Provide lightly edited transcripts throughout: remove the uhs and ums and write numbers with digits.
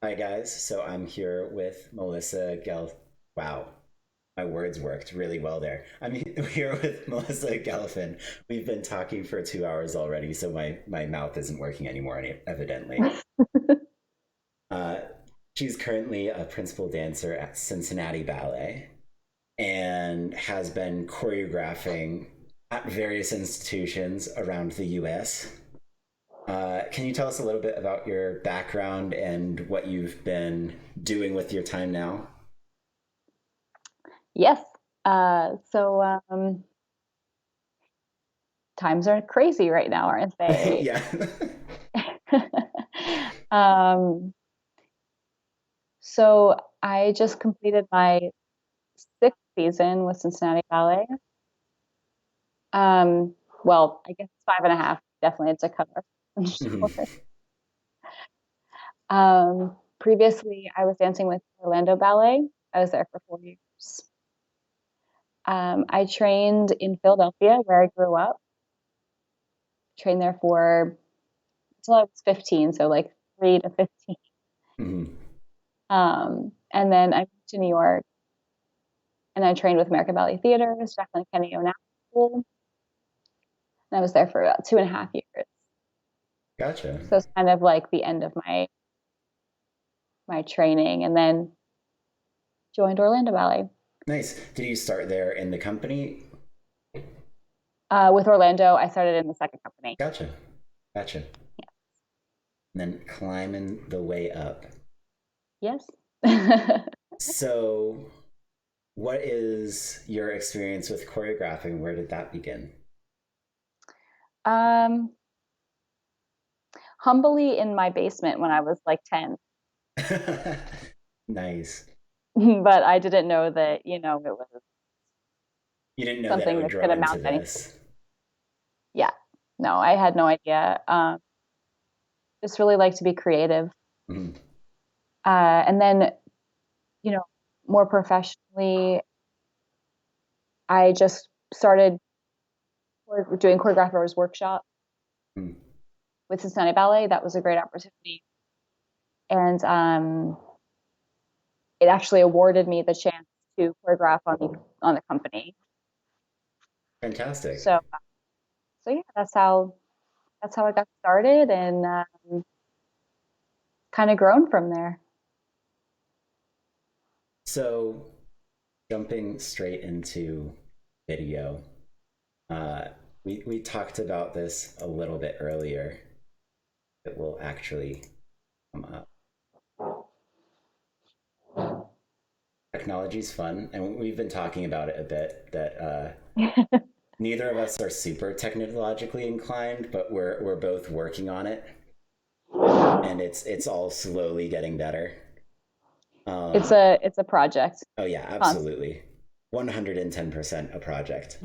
Hi guys, so I'm here with Melissa Gel. Wow, my words worked really well there. I'm here with Melissa Gelfin. We've been talking for 2 hours already, so my mouth isn't working anymore, evidently. Uh, she's currently a principal dancer at Cincinnati Ballet and has been choreographing at various institutions around the US. Can you tell us a little bit about your background and what you've been doing with your time now? Yes. So times are crazy right now, aren't they? Yeah. um, so I just completed my sixth season with Cincinnati Ballet. Well, I guess 5.5. Definitely, it's a cover. Mhm. Short. Previously, I was dancing with Orlando Ballet. I was there for 4 years. I trained in Philadelphia, where I grew up. Trained there for until I was 15, so like 3 to 15. Mhm. And then I moved to New York and I trained with American Ballet Theater, Jacqueline Kennedy National School. And I was there for about 2.5 years. Gotcha. So it's kind of like the end of my training, and then joined Orlando Ballet. Nice. Did you start there in the company? With Orlando, I started in the second company. Gotcha. Gotcha. And then climbing the way up. Yes. So, what is your experience with choreographing? Where did that begin? um, Humbly in my basement when I was like 10. Nice. But I didn't know that, it was You didn't know that it something would that's grow going to into amount to anything. this. Yeah. No, I had no idea. Just really like to be creative. Mhm. And then, you know, more professionally, I just started doing choreographers workshop Mhm. with Cincinnati Ballet. That was a great opportunity, and it actually awarded me the chance to choreograph on the company. Fantastic. So yeah, that's how I got started, and kind of grown from there. So, jumping straight into video, uh, we talked about this a little bit earlier. It will actually come up. Technology is fun, and we've been talking about it a bit. That neither of us are super technologically inclined, but we're both working on it, and it's all slowly getting better. It's Um, a project, oh yeah, constant. absolutely, 110% a project.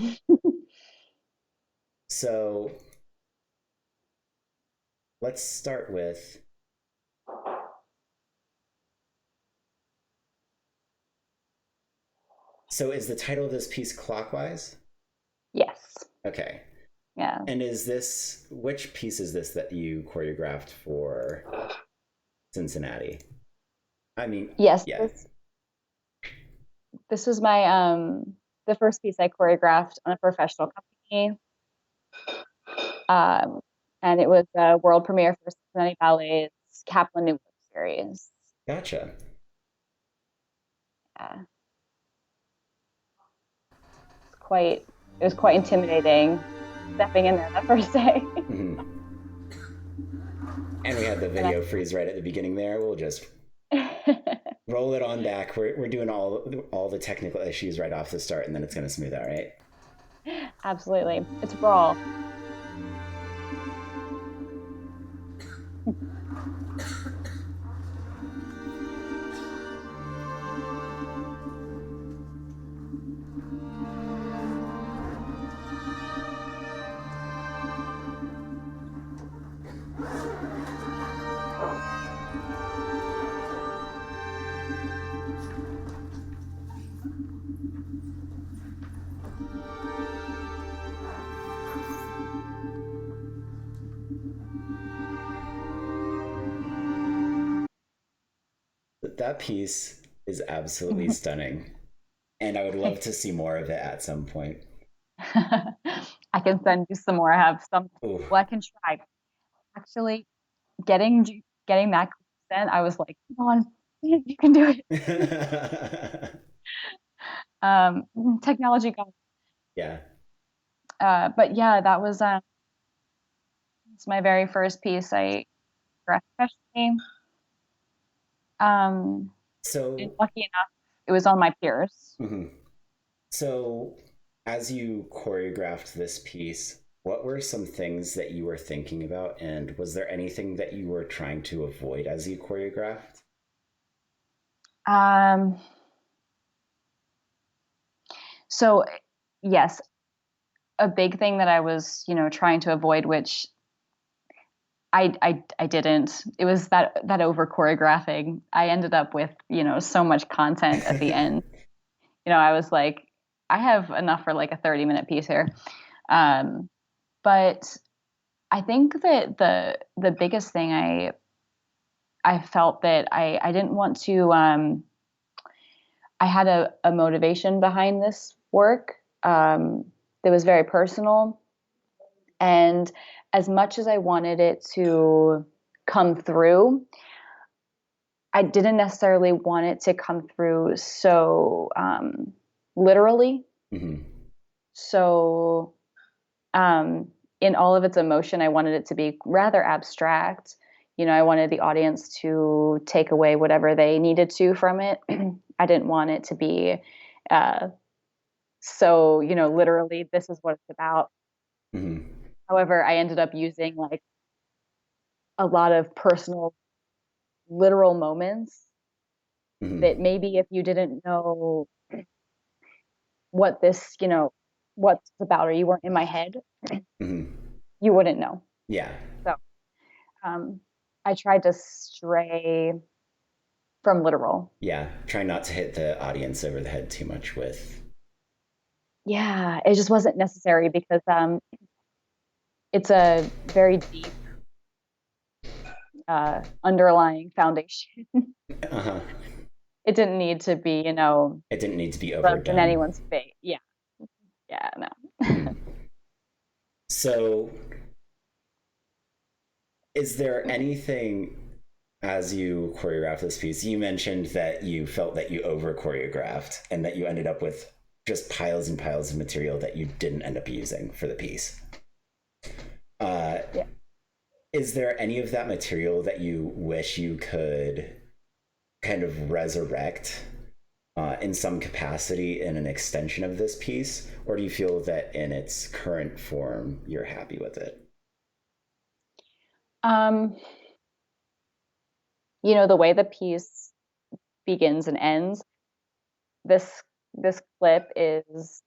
So let's start with. So is the title of this piece Clockwise? Yes. Okay. Yeah. And is this which piece is this that you choreographed for Cincinnati? I mean, Yes. yeah, This was my the first piece I choreographed on a professional company. Um, and it was a world premiere for Cincinnati Ballet's Kaplan New Work series. gotcha. Yeah, it was quite intimidating stepping in there that first day. Mhm. And we had the And video freeze right at the beginning there. We'll just roll it on back. We're doing all the technical issues right off the start, and then it's going to smooth out, right? Absolutely. It's a brawl. that piece is absolutely stunning, and I would love to see more of it at some point. I can send you some more. I have some. Ooh. Well, I can try. Actually, getting that consent, I was like, come on, you can do it. Um, Technology got. Yeah. But yeah, that was it's my very first piece I professionally. Um, and So, lucky enough, it was on my peers. mhm. So, as you choreographed this piece, what were some things that you were thinking about, and was there anything that you were trying to avoid as you choreographed? Um, so yes, a big thing that I was, trying to avoid, which I didn't. It was that over choreographing. I ended up with, so much content at the end. I was like, I have enough for like a 30-minute piece here. Um, but I think that the biggest thing I felt that I didn't want to I had a motivation behind this work that was very personal. And as much as I wanted it to come through, I didn't necessarily want it to come through so literally. Mm-hmm. So, in all of its emotion, I wanted it to be rather abstract. I wanted the audience to take away whatever they needed to from it. I didn't want it to be uh, so, literally, this is what it's about. Mm-hmm. However, I ended up using like a lot of personal, literal moments that Mm-hmm. maybe if you didn't know what this, what's about, or you weren't in my head, Mm-hmm. you wouldn't know. Yeah. So um, I tried to stray from literal. Yeah. Try not to hit the audience over the head too much with. Yeah, it just wasn't necessary because it's a very deep underlying foundation. Uh-huh. It didn't need to be, It didn't need to be rubbed in overdone. anyone's face. Yeah, yeah, no. Mm-hmm. So, is there anything as you choreograph this piece? You mentioned that you felt that you over choreographed and that you ended up with just piles and piles of material that you didn't end up using for the piece. Uh, Yeah. is there any of that material that you wish you could kind of resurrect in some capacity in an extension of this piece? Or do you feel that in its current form, you're happy with it? Um, the way the piece begins and ends, this this clip is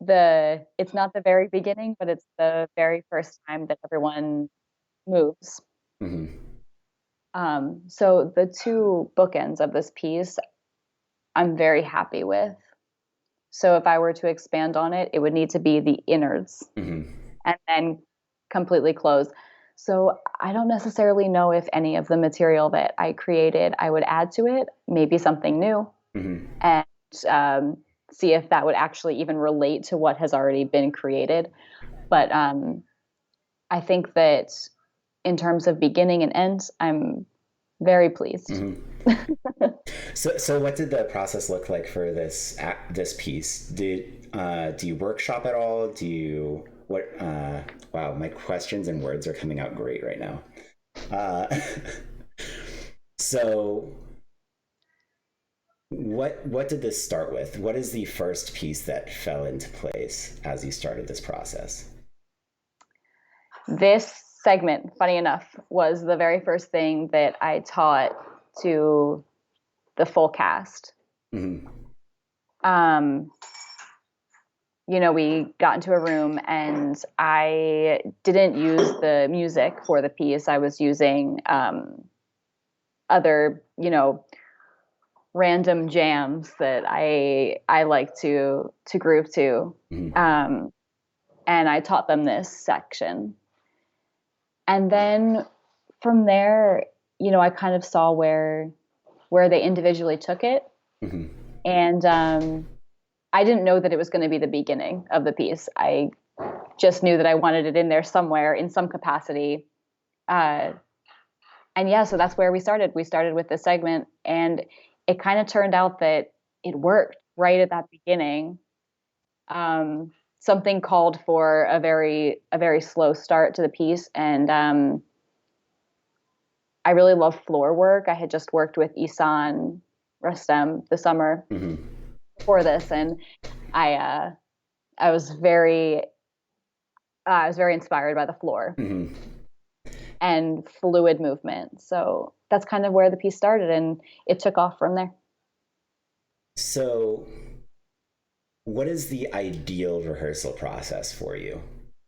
it's not the very beginning, but it's the very first time that everyone moves. Mm-hmm. So the two bookends of this piece, I'm very happy with. So if I were to expand on it, it would need to be the innards Mm-hmm. and then completely close. So I don't necessarily know if any of the material that I created I would add to it, maybe something new, Mm-hmm. and um, see if that would actually even relate to what has already been created. But I think that in terms of beginning and end, I'm very pleased. Mm-hmm. So what did the process look like for this piece? Do you workshop at all? Do you what? Wow, my questions and words are coming out great right now. Uh, so what did this start with? What is the first piece that fell into place as you started this process? This segment, funny enough, was the very first thing that I taught to the full cast. Mm-hmm. Um, we got into a room and I didn't use the music for the piece. I was using other, random jams that I like to groove to. Mm-hmm. Um, and I taught them this section. And then from there, I kind of saw where where they individually took it. Hmm. And I didn't know that it was going to be the beginning of the piece. I just knew that I wanted it in there somewhere in some capacity. Uh, and yeah, so that's where we started. We started with this segment, and it kind of turned out that it worked right at that beginning. Something called for a very slow start to the piece, and I really love floor work. I had just worked with Isan Rustem the summer Hmm. before this, and I uh, I was very I was very inspired by the floor Hmm. and fluid movement. So that's kind of where the piece started, and it took off from there. So, what is the ideal rehearsal process for you?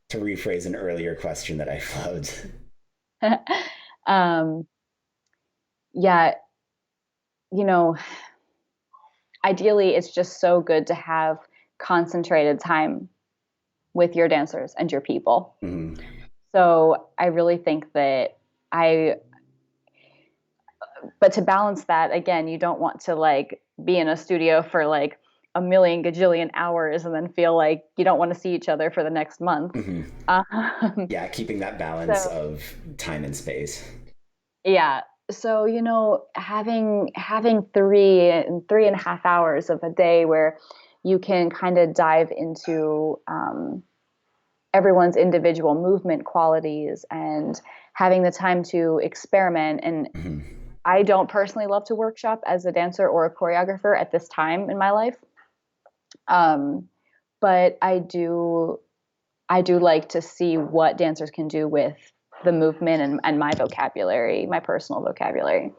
To rephrase an earlier question that I flubbed. um, yeah, you know, ideally, it's just so good to have concentrated time with your dancers and your people. Hmm. So I really think that I, but to balance that, again, you don't want to like be in a studio for like a million gajillion hours and then feel like you don't want to see each other for the next month. Hmm. Um, Yeah, keeping that balance so of time and space. yeah, so having 3.5 hours of a day where you can kind of dive into everyone's individual movement qualities and having the time to experiment. And Hmm. I don't personally love to workshop as a dancer or a choreographer at this time in my life. Um, but I do like to see what dancers can do with the movement and my vocabulary, my personal vocabulary.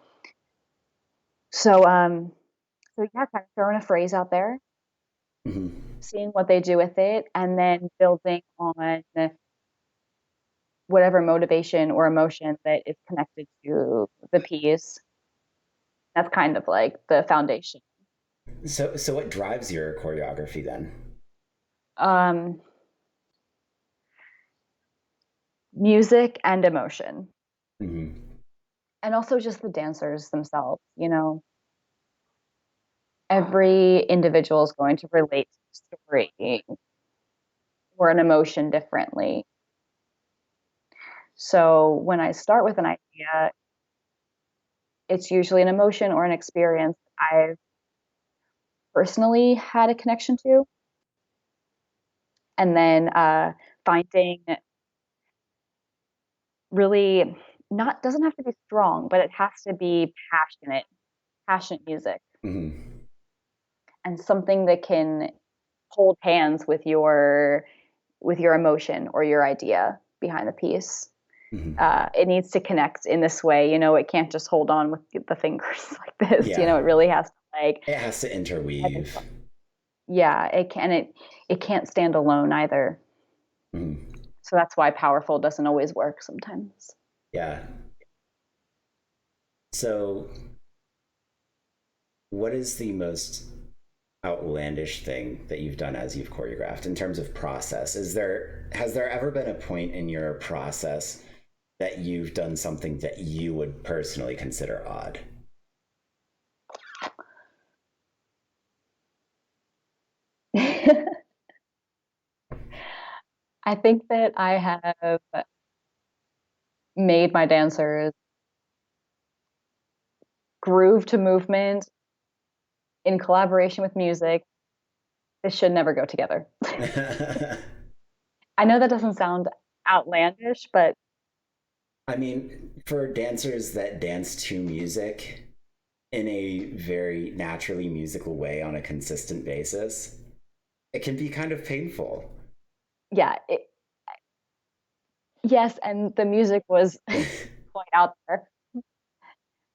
So yeah, kind of throwing a phrase out there, Hmm. seeing what they do with it, and then building on whatever motivation or emotion that is connected to the piece. That's kind of like the foundation. So what drives your choreography then? Um, music and emotion, Hmm. and also just the dancers themselves. Every individual is going to relate to the story or an emotion differently. So when I start with an idea, it's usually an emotion or an experience I've personally had a connection to, and then finding really not doesn't have to be strong, but it has to be passionate music, Hmm. and something that can hold hands with your emotion or your idea behind the piece. Hmm. It needs to connect in this way. It can't just hold on with the fingers like this. Yeah, It really has to like, it has to interweave. yeah, it can't stand alone either. Hmm. So that's why powerful doesn't always work sometimes. Yeah. So, what is the most outlandish thing that you've done as you've choreographed in terms of process? Has there ever been a point in your process that you've done something that you would personally consider odd? I think that I have made my dancers groove to movement in collaboration with music. This should never go together. I know that doesn't sound outlandish, but I mean, for dancers that dance to music in a very naturally musical way on a consistent basis, it can be kind of painful. yeah, yes, and the music was quite out there.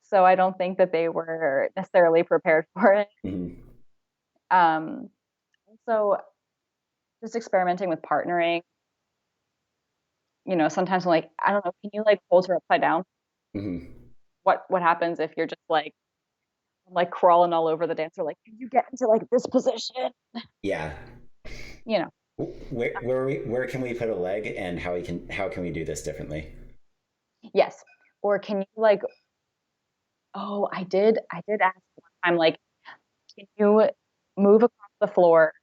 So I don't think that they were necessarily prepared for it. Mhm. Um, so just experimenting with partnering. Sometimes I'm like, I don't know, can you like hold her upside down? Mhm. What happens if you're just like crawling all over the dancer? Like, can you get into like this position? Yeah. You know, Where can we put a leg, and how can we do this differently? yes. Or can you like Oh, I did ask one time, like, can you move across the floor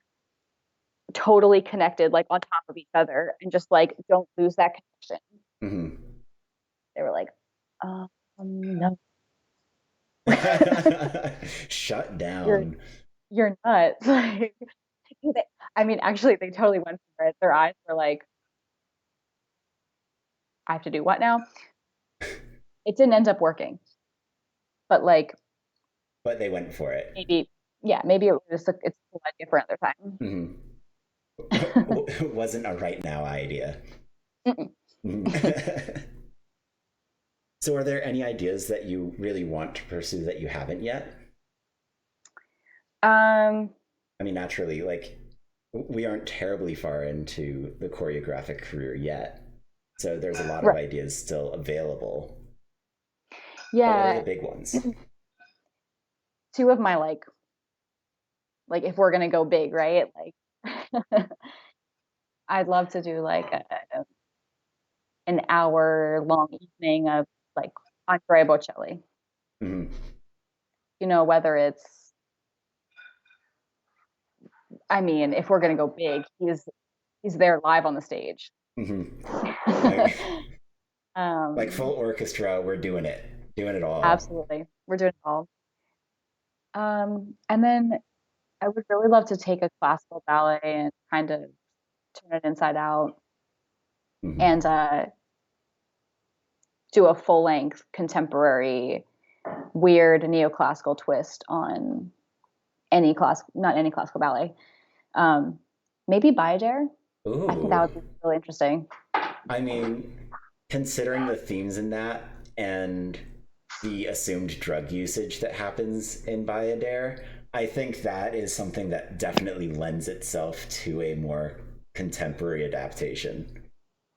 totally connected, like on top of each other, and just like don't lose that connection? Hmm. They were like, no, Shut you're down. nuts. Like, they, I mean, actually, they totally went for it. Their eyes were like, I have to do what now? It didn't end up working, but like But they went for it. maybe, yeah, maybe it was just it's a lot different other time. Hmm. Wasn't a right now idea. So, are there any ideas that you really want to pursue that you haven't yet? um, I mean, naturally, like we aren't terribly far into the choreographic career yet. So there's a lot of right, ideas still available. But what are the yeah. big ones? Two of my if we're gonna go big, right? Like, I'd love to do like an hour long evening of like Andrea Bocelli. Hmm. You know, whether it's, I mean, if we're gonna go big, he's there live on the stage. Hmm. Like, like full um, orchestra, we're doing it all. Absolutely, we're doing it all. And then I would really love to take a classical ballet and kind of turn it inside out Hmm. and do a full length contemporary weird neoclassical twist on any class, not any classical ballet. Um, Maybe Bayadere. I think that Ooh, would be really interesting. I mean, considering the themes in that and the assumed drug usage that happens in Bayadere, I think that is something that definitely lends itself to a more contemporary adaptation.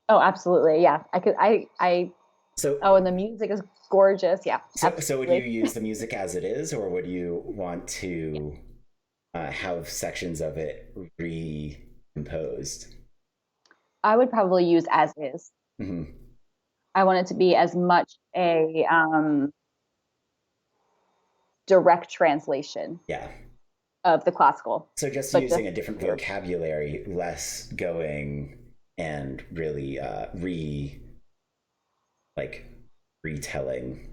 Oh, absolutely. Yeah, I could. I. So, Oh, and the music is gorgeous. Yeah, so would you absolutely. use the music as it is, or would you want to have sections of it reimposed? I would probably use as is. Hmm. I want it to be as much a direct translation Yeah. of the classical, So just but just using a different weird. vocabulary, less going and really like retelling,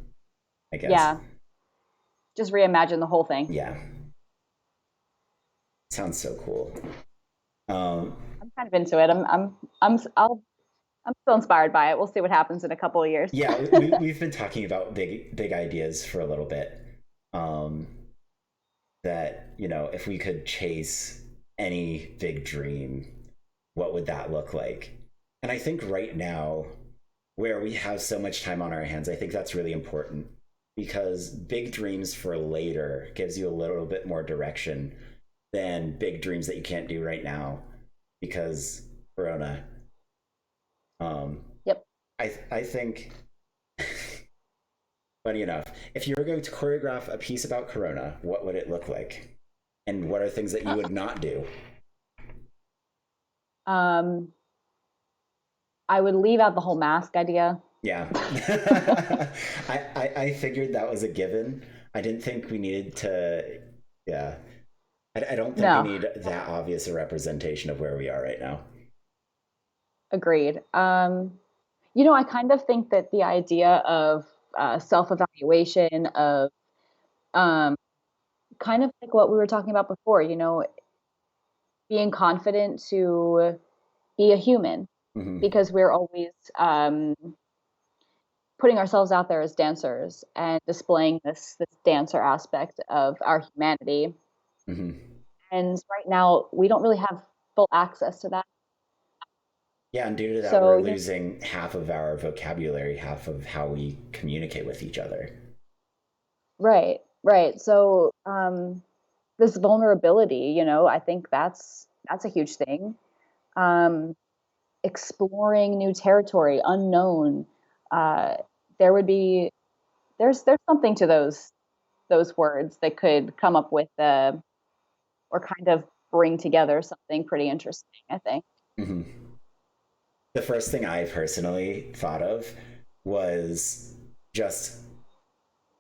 I guess. Yeah, just reimagine the whole thing. Yeah, sounds so cool. Um, I'm kind of into it. I'm still inspired by it. We'll see what happens in a couple of years. yeah, we've been talking about big ideas for a little bit. Um, that if we could chase any big dream, what would that look like? And I think right now, where we have so much time on our hands, I think that's really important because big dreams for later gives you a little bit more direction than big dreams that you can't do right now because Corona. Um, Yep. I think, funny enough, if you were going to choreograph a piece about Corona, what would it look like? And what are things that you would not do? Um, I would leave out the whole mask idea. Yeah. I figured that was a given. I didn't think we needed to, yeah. I don't think we No, need that obvious a representation of where we are right now. agreed. I kind of think that the idea of self-evaluation of um, kind of like what we were talking about before, being confident to be a human Hmm. because we're always um, putting ourselves out there as dancers and displaying this dancer aspect of our humanity. Hmm. And right now, we don't really have full access to that. Yeah, and due to that, we're So, losing half of our vocabulary, half of how we communicate with each other. right, right. So, this vulnerability, I think that's a huge thing. Um, Exploring new territory, unknown. Uh, there would be there's something to those words that could come up with or kind of bring together something pretty interesting, I think. Hmm. The first thing I personally thought of was just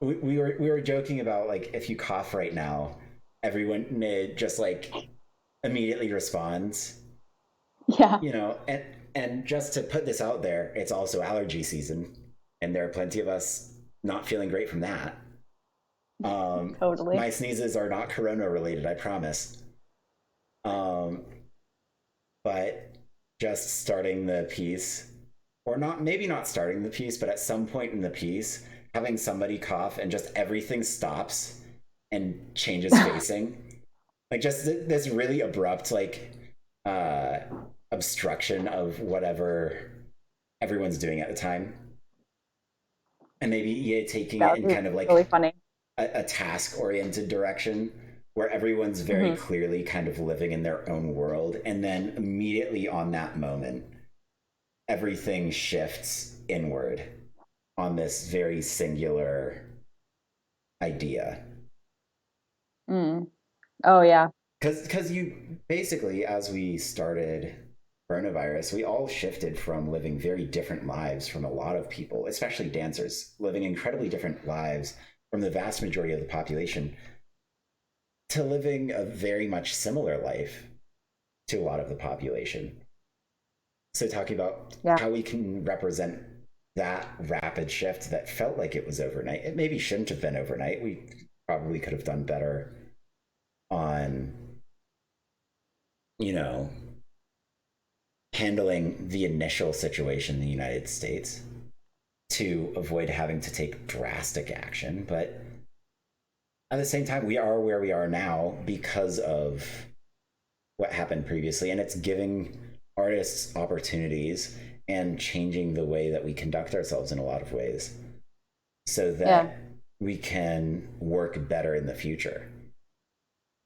we were joking about like if you cough right now, everyone just like immediately responds, Yeah. and just to put this out there, it's also allergy season, and there are plenty of us not feeling great from that. Totally. My sneezes are not corona related, I promise. Um, but just starting the piece, or not, maybe not starting the piece, but at some point in the piece, having somebody cough and just everything stops and changes facing, like just this really abrupt like uh obstruction of whatever everyone's doing at the time, and maybe taking it That in would be kind of really like funny. a task oriented direction where everyone's very Hmm. clearly kind of living in their own world, and then immediately on that moment everything shifts inward on this very singular idea. Mm. Oh yeah. Because you basically, as we started coronavirus, we all shifted from living very different lives from a lot of people, especially dancers, living incredibly different lives from the vast majority of the population, to living a very much similar life to a lot of the population. So, talking about Yeah. how we can represent that rapid shift that felt like it was overnight. It maybe shouldn't have been overnight. We probably could have done better on, you know, handling the initial situation in the United States to avoid having to take drastic action. But at the same time, we are where we are now because of what happened previously, and it's giving artists opportunities and changing the way that we conduct ourselves in a lot of ways so Yeah. that we can work better in the future.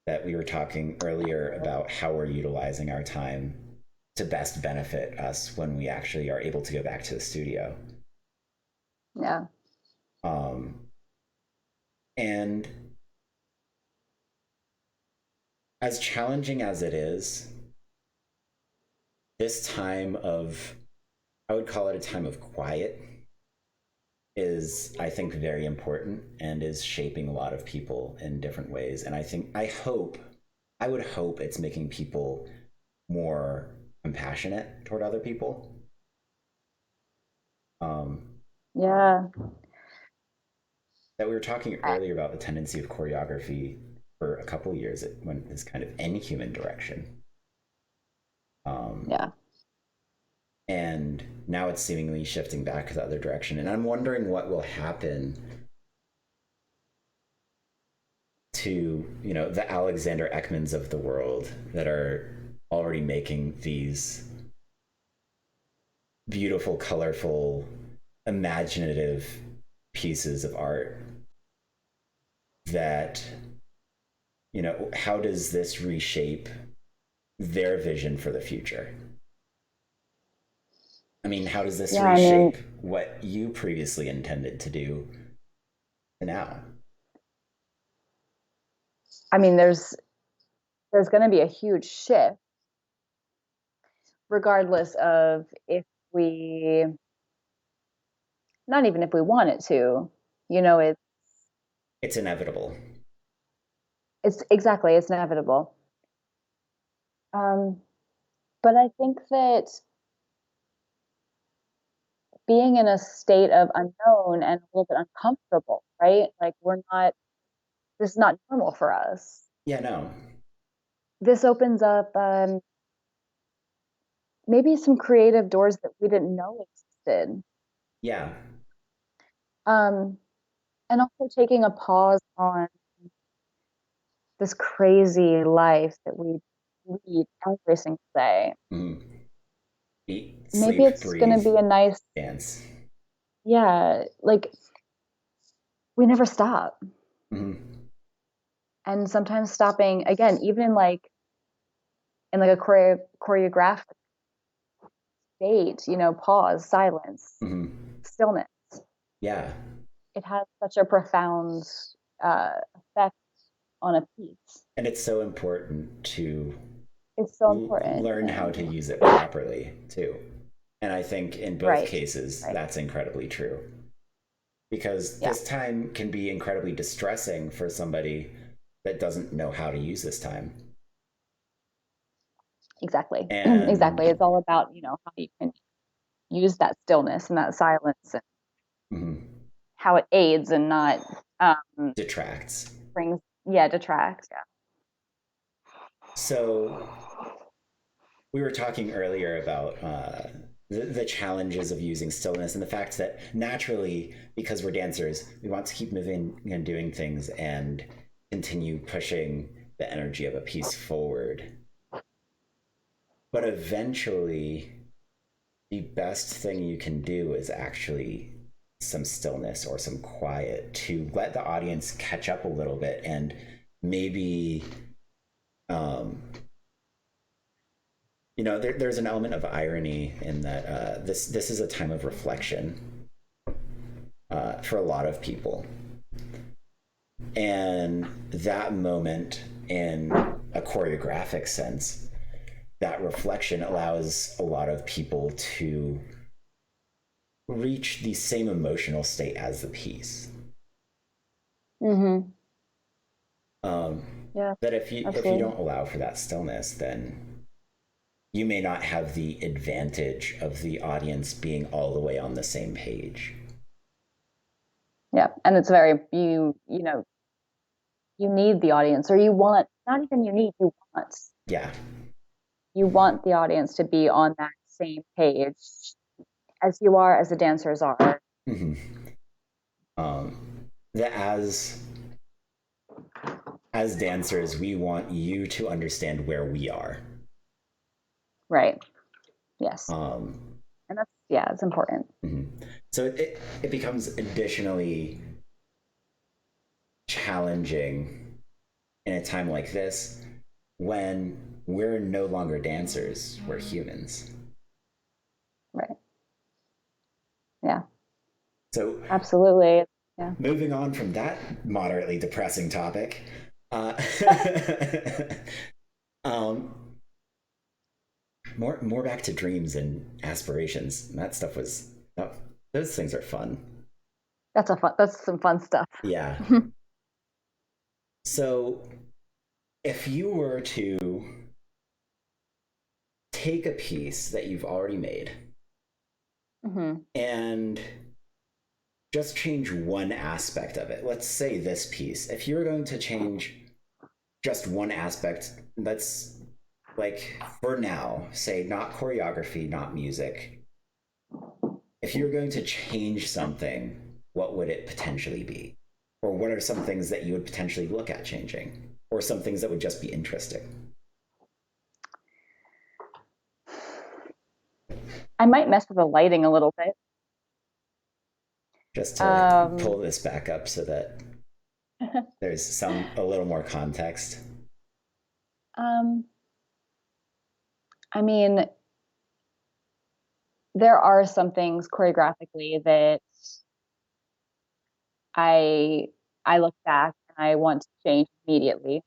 That we were talking earlier about how we're utilizing our time to best benefit us when we actually are able to go back to the studio. Yeah. Um, and as challenging as it is, this time of, I would call it a time of quiet, is, I think, very important and is shaping a lot of people in different ways. And I would hope it's making people more compassionate toward other people. Um, Yeah. that we were talking earlier about the tendency of choreography for a couple of years, it went this kind of inhuman direction. Um, Yeah. and now it's seemingly shifting back to the other direction. And I'm wondering what will happen to, the Alexander Ekmans of the world that are already making these beautiful, colorful, imaginative pieces of art. That, how does this reshape their vision for the future? I mean, how does this Yeah. I mean, reshape what you previously intended to do now? there's going to be a huge shift, regardless of if we, not even if we want it to. You know, It's inevitable. it's exactly, it's inevitable. Um, but I think that being in a state of unknown and a little bit uncomfortable, right? Like this is not normal for us. Yeah, no. This opens up maybe some creative doors that we didn't know existed. Yeah. Um, and also taking a pause on this crazy life that we lead every single day. Mm. Eat, Maybe sleep, it's going to breathe, be a nice, dance. yeah, like we never stop. Mm-hmm. And sometimes stopping, again, even in like a choreographed state, pause, silence, Mm-hmm. stillness. Yeah. It has such a profound effect on a piece. And it's so important to It's so important. learn Yeah. how to use it properly, too. And I think in both Right. cases, Right. that's incredibly true. because Yeah, this time can be incredibly distressing for somebody that doesn't know how to use this time. exactly. And Exactly. It's all about, how you can use that stillness and that silence and mhm, how it aids and not um, detracts. brings, yeah, detracts. Yeah. So we were talking earlier about the challenges of using stillness and the fact that naturally, because we're dancers, we want to keep moving and doing things and continue pushing the energy of a piece forward. But eventually, the best thing you can do is actually some stillness or some quiet to let the audience catch up a little bit and maybe um, there's an element of irony in that this is a time of reflection for a lot of people, and that moment, in a choreographic sense, that reflection allows a lot of people to reach the same emotional state as the piece. Mm-hmm. Um, Yeah, that if you absolutely. don't allow for that stillness, then you may not have the advantage of the audience being all the way on the same page. Yeah. And it's very, you need the audience or you want, not even you need, Yeah. you want the audience to be on that same page as you are, as the dancers are. Mm-hmm. That as dancers, we want you to understand where we are. Right. Yes. Um, And that's, yeah, it's important. mhm. So it becomes additionally challenging in a time like this when we're no longer dancers, we're humans. Right. Yeah, So absolutely. Yeah. moving on from that moderately depressing topic, uh, um, more back to dreams and aspirations. That stuff was those things are fun. That's some fun stuff. Yeah. So if you were to take a piece that you've already made Hmm. and just change one aspect of it, let's say this piece, if you're going to change just one aspect, let's, like, for now, say not choreography, not music, if you're going to change something, what would it potentially be? Or what are some things that you would potentially look at changing? Or some things that would just be interesting? I might mess with the lighting a little bit. Just to pull Um, this back up so that there's a little more context. um, I mean, there are some things choreographically that I I look back and I want to change immediately.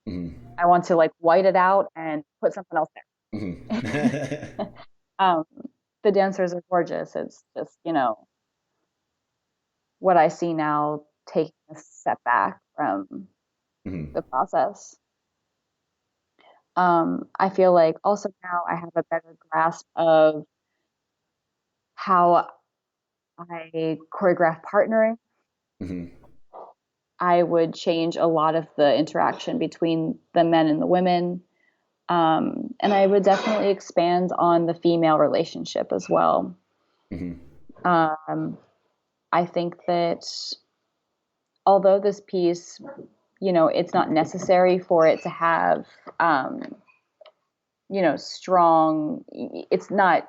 Mm-hmm. I want to like white it out and put something else there. Mm-hmm. um, the dancers are gorgeous. It's just, what I see now taking a step back from Mm-hmm. the process. I feel like also now I have a better grasp of how I choreograph partnering. Mm-hmm. I would change a lot of the interaction between the men and the women. And I would definitely expand on the female relationship as well. Mm-hmm. Um, I think that although this piece, it's not necessary for it to have, um, strong, it's not,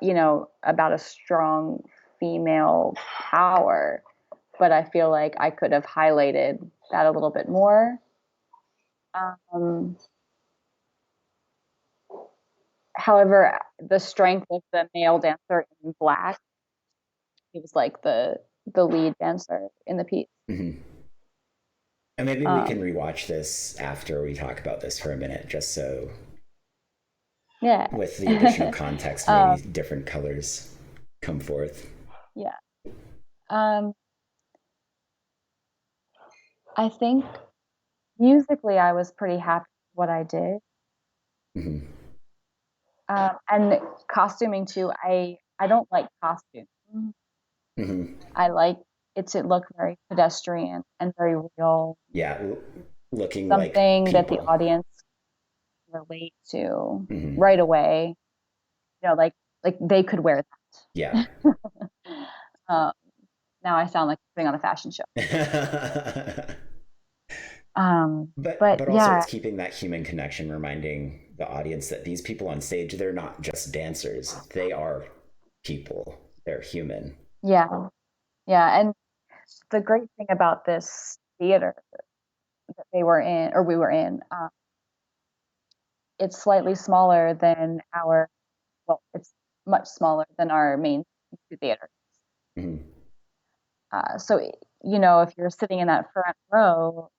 about a strong female power, but I feel like I could have highlighted that a little bit more. Um, However, the strength of the male dancer in black, he was like the lead dancer in the piece. Mm-hmm. And maybe we can Um, rewatch this after we talk about this for a minute, just so yeah. with the additional context, maybe um, different colors come forth. yeah. Um, I think musically, I was pretty happy with what I did. Hmm. And costuming too. I don't like costume. Hmm. I like it to look very pedestrian and very real, Yeah, looking like something that the people. audience can relate to Hmm. right away. Like they could wear Yeah. that. uh, Now I sound like putting on a fashion show. but But but also yeah, it's keeping that human connection, reminding the audience that these people on stage, they're not just dancers. They are people. They're human. yeah, yeah. And the great thing about this theater that they were in, or we were in, it's slightly smaller than our, well, it's much smaller than our main theater. Hmm. So, if you're sitting in that front row,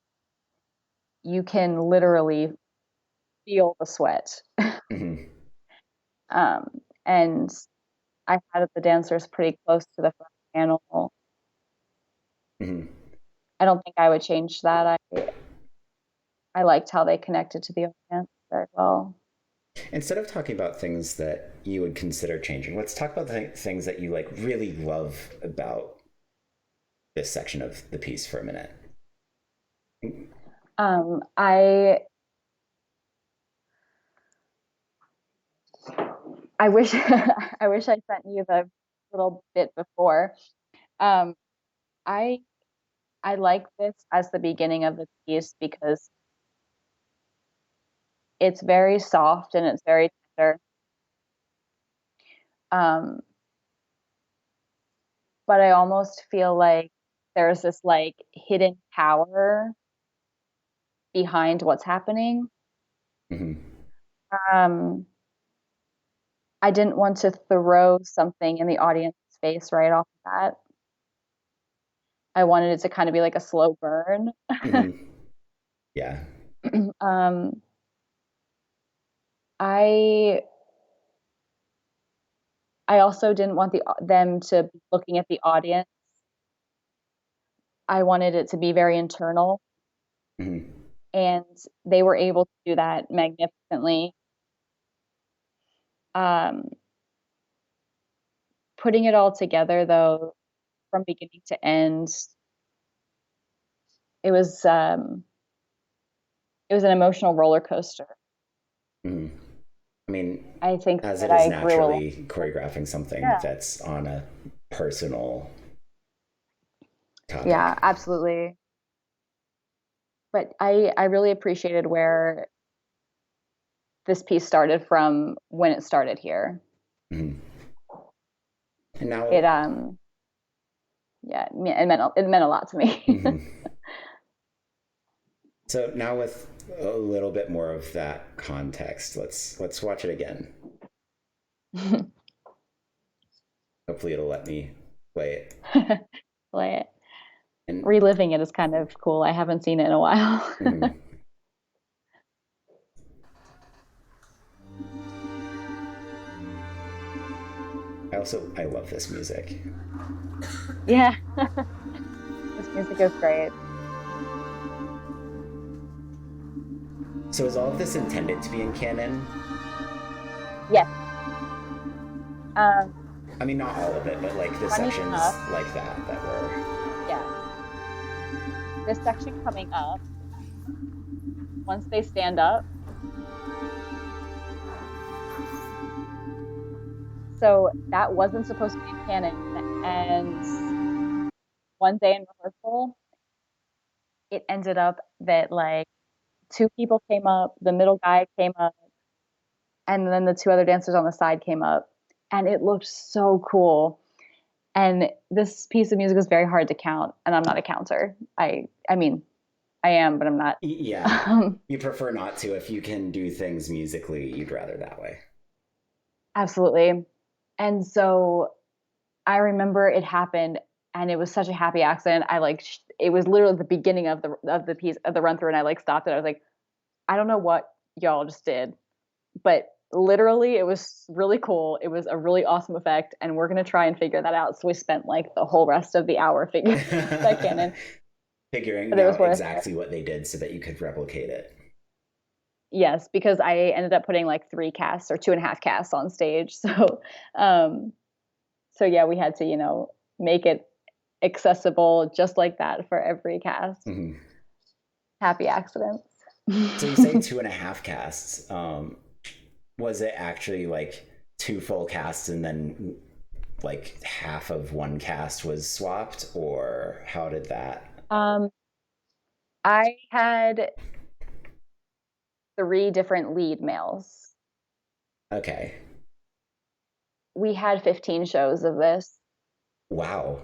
you can literally feel the sweat. Hmm. Um, and I had the dancers pretty close to the front panel. Hmm. I don't think I would change that. I liked how they connected to the audience very well. Instead of talking about things that you would consider changing, let's talk about the things that you like really love about this section of the piece for a minute. I I wish I wish I sent you the little bit before. Um, I I like this as the beginning of the piece because it's very soft and it's very tender. Um, but I almost feel like there's this like hidden power behind what's happening. Hmm. Um, I didn't want to throw something in the audience's face right off the bat. I wanted it to kind of be like a slow burn. Hmm. Yeah. um, I I also didn't want them to be looking at the audience. I wanted it to be very internal, Hmm. and they were able to do that magnificently. Um, Putting it all together, though, from beginning to end, it was um, it was an emotional roller coaster. Hmm. I mean, I think as that it is I grew a lot. naturally choreographing something Yeah, that's on a personal yeah, topic. absolutely. But I really appreciated where this piece started from when it started here. Hmm. And now, It Yeah, it meant a lot to me. hmm, so now with a little bit more of that context, let's watch it again. Hopefully, it'll let me play it. Like And reliving it is kind of cool. I haven't seen it in a while. mhm. I love this music. Yeah, this music is great. So is all of this intended to be in canon? Yes. Um, I mean, not all of it, but like the Funny sections enough, like that were. yeah, this section coming up, once they stand up, so that wasn't supposed to be in canon. And one day in rehearsal, it ended up that like two people came up, the middle guy came up, and then the two other dancers on the side came up, and it looked so cool. And this piece of music was very hard to count, and I'm not a counter. I mean, I am, but I'm not. Yeah, Um, you prefer not to. If you can do things musically, you'd rather that way. Absolutely. And so I remember it happened, and it was such a happy accident. It was literally the beginning of the piece of the run through, and I like stopped it. I was like, I don't know what y'all just did, but literally it was really cool. It was a really awesome effect, and we're gonna try and figure that out. So we spent like the whole rest of the hour figuring out that canon. Figuring but it was out worth it. exactly what they did so that you could replicate it. Yes, because I ended up putting like 3 casts or 2.5 casts on stage. Um, so yeah, we had to, make it accessible just like that for every cast. Mm-hmm. Happy accidents. So you say 2.5 casts. Was it actually like two full casts and then like half of one cast was swapped, or how did that? um, I had 3 different lead males. Okay. We had 15 shows of this. Wow.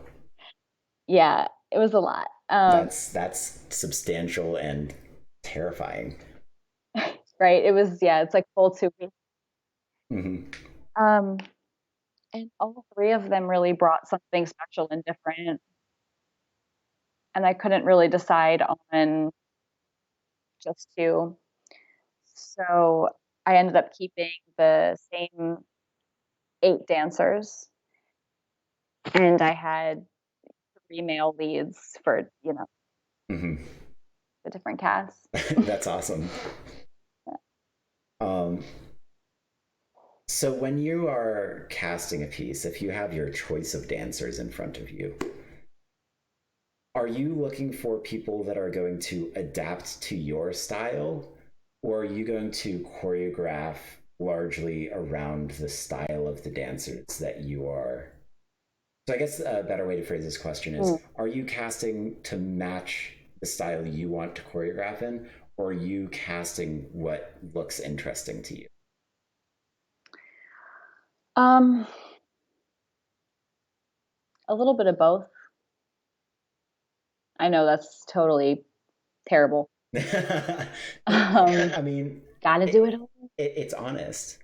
Yeah, it was a lot. That's substantial and terrifying. Right. It was, yeah, it's like full 2 weeks. Mm-hmm. Um, and all 3 of them really brought something special and different. And I couldn't really decide on just 2. So I ended up keeping the same 8 dancers, and I had 3 male leads for, Mm-hmm. the different casts. That's awesome. Um, so when you are casting a piece, if you have your choice of dancers in front of you, are you looking for people that are going to adapt to your style, or are you going to choreograph largely around the style of the dancers that you are? So I guess a better way to phrase this question is, Mm. are you casting to match the style you want to choreograph in, or are you casting what looks interesting to you? Um, a little bit of both. I know that's totally terrible. Um, I mean, gotta do it it, all. it's honest.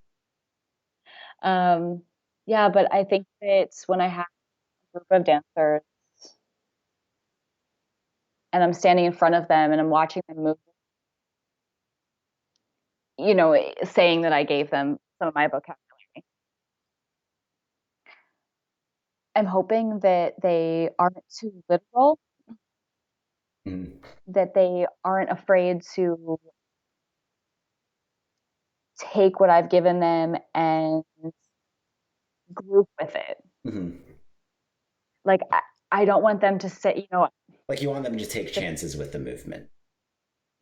Um, yeah, but I think that when I have a group of dancers and I'm standing in front of them and I'm watching them move, saying that I gave them some of my vocabulary, I'm hoping that they aren't too literal, Mm-hmm. that they aren't afraid to take what I've given them and group with it. Mm-hmm. Like, I don't want them to say, Like you want them to take chances with the movement.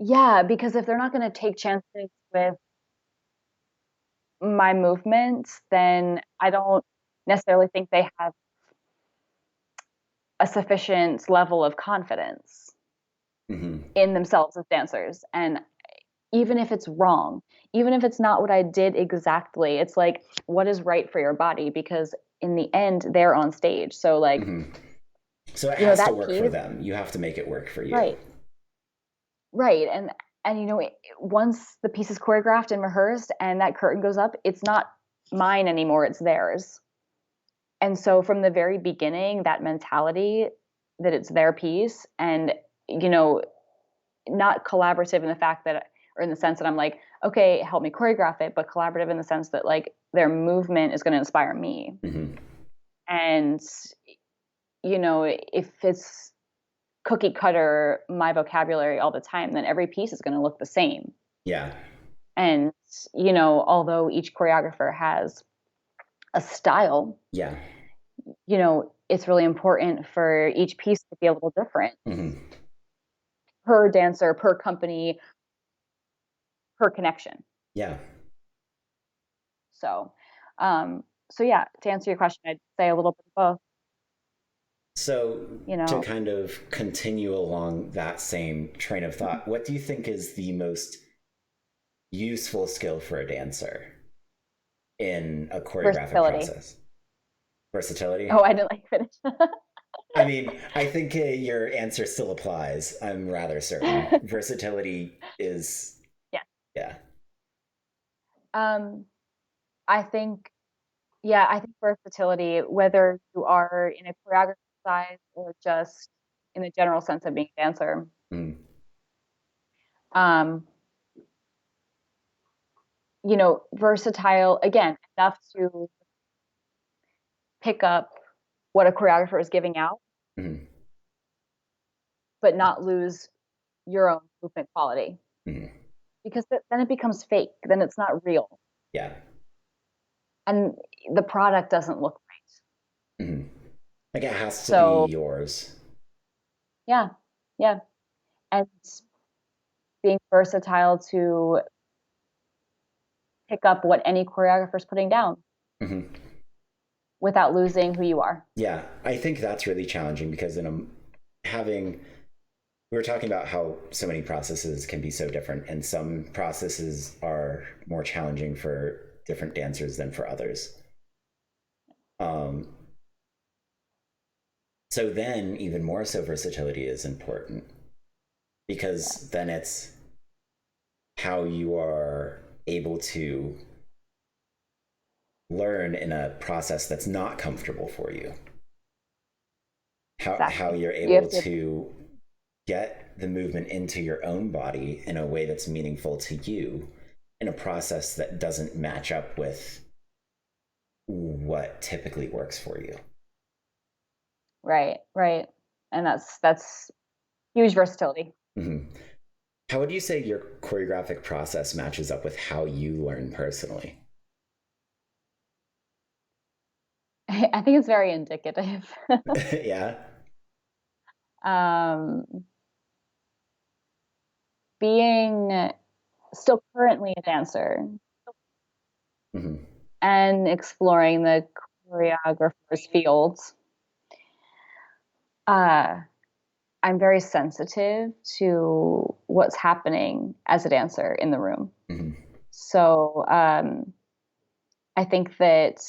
yeah, because if they're not going to take chances with my movements, then I don't necessarily think they have a sufficient level of confidence Mm-hmm. in themselves as dancers. And even if it's wrong, even if it's not what I did exactly, it's like, what is right for your body? Because in the end, they're on stage. So, like, Mm-hmm. So it has to that work for piece, them. You have to make it work for you. right, right. And, once the piece is choreographed and rehearsed and that curtain goes up, it's not mine anymore, it's theirs. And so from the very beginning, that mentality that it's their piece and, you know, not collaborative in the fact that, or in the sense that I'm like, okay, help me choreograph it, but collaborative in the sense that like their movement is going to inspire me. Mm-hmm. And, if it's cookie cutter, my vocabulary all the time, then every piece is going to look the same. Yeah. And, although each choreographer has a style, Yeah. it's really important for each piece to be a little different Mm-hmm. per dancer, per company, per connection. Yeah. So, yeah, to answer your question, I'd say a little bit of both. So, You to know, kind of continue along that same train of thought, what do you think is the most useful skill for a dancer in a choreographic versatility. process? Versatility? Oh, I didn't like finish. I mean, I think your answer still applies. I'm rather certain. Versatility is, Yeah. yeah. Um, I think, yeah, I think versatility, whether you are in a choreography side or just in the general sense of being a dancer, Mm. um, versatile again enough to pick up what a choreographer is giving out, Mm. but not lose your own movement quality, Mhm. because then it becomes fake. Then it's not real, Yeah. and the product doesn't look right. Mhm. Like it has to be So yours. yeah, yeah, and being versatile to pick up what any choreographer is putting down Mhm. without losing who you are. Yeah, I think that's really challenging because having we were talking about how so many processes can be so different, and some processes are more challenging for different dancers than for others. Um, so then, even more so, versatility is important because then it's how you are able to learn in a process that's not comfortable for you. How Exactly. you're You have able to, to get the movement into your own body in a way that's meaningful to you in a process that doesn't match up with what typically works for you. right, right. And that's huge versatility. Mm-hmm. How would you say your choreographic process matches up with how you learn personally? I think it's very indicative. Yeah. um, Being still currently a dancer Mm-hmm. and exploring the choreographer's fields, uh, I'm very sensitive to what's happening as a dancer in the room. Mm-hmm. So I think that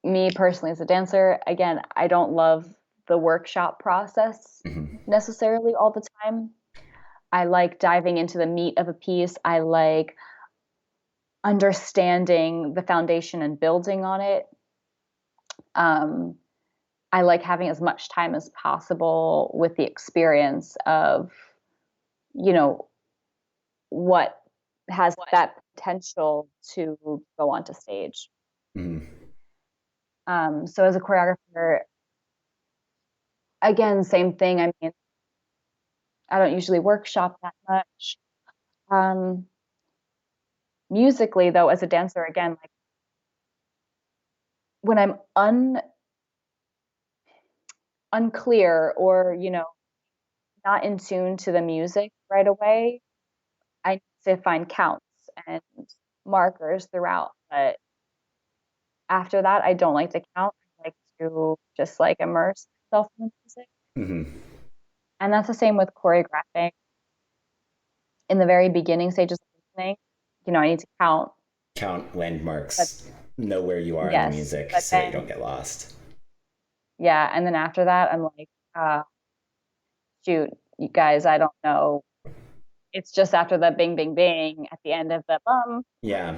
me personally as a dancer, again, I don't love the workshop process Mm-hmm. necessarily all the time. I like diving into the meat of a piece. I like understanding the foundation and building on it. Um, I like having as much time as possible with the experience of, you know, what has that potential to go onto stage. Mm-hmm. So as a choreographer, again, same thing. I mean, I don't usually workshop that much. Um, Musically, though, as a dancer, again, like when I'm unclear or not in tune to the music right away, I need to find counts and markers throughout. But after that, I don't like to count. I like to just like immerse myself in the music. Mm-hmm. And that's the same with choreographing. In the very beginning stages of listening, I need to count. Count But landmarks, know where you are in the yes, music but so that you don't then get lost. yeah, and then after that, I'm like, shoot, you guys, I don't know. It's just after the bing, bing, bing at the end of the bum, Yeah.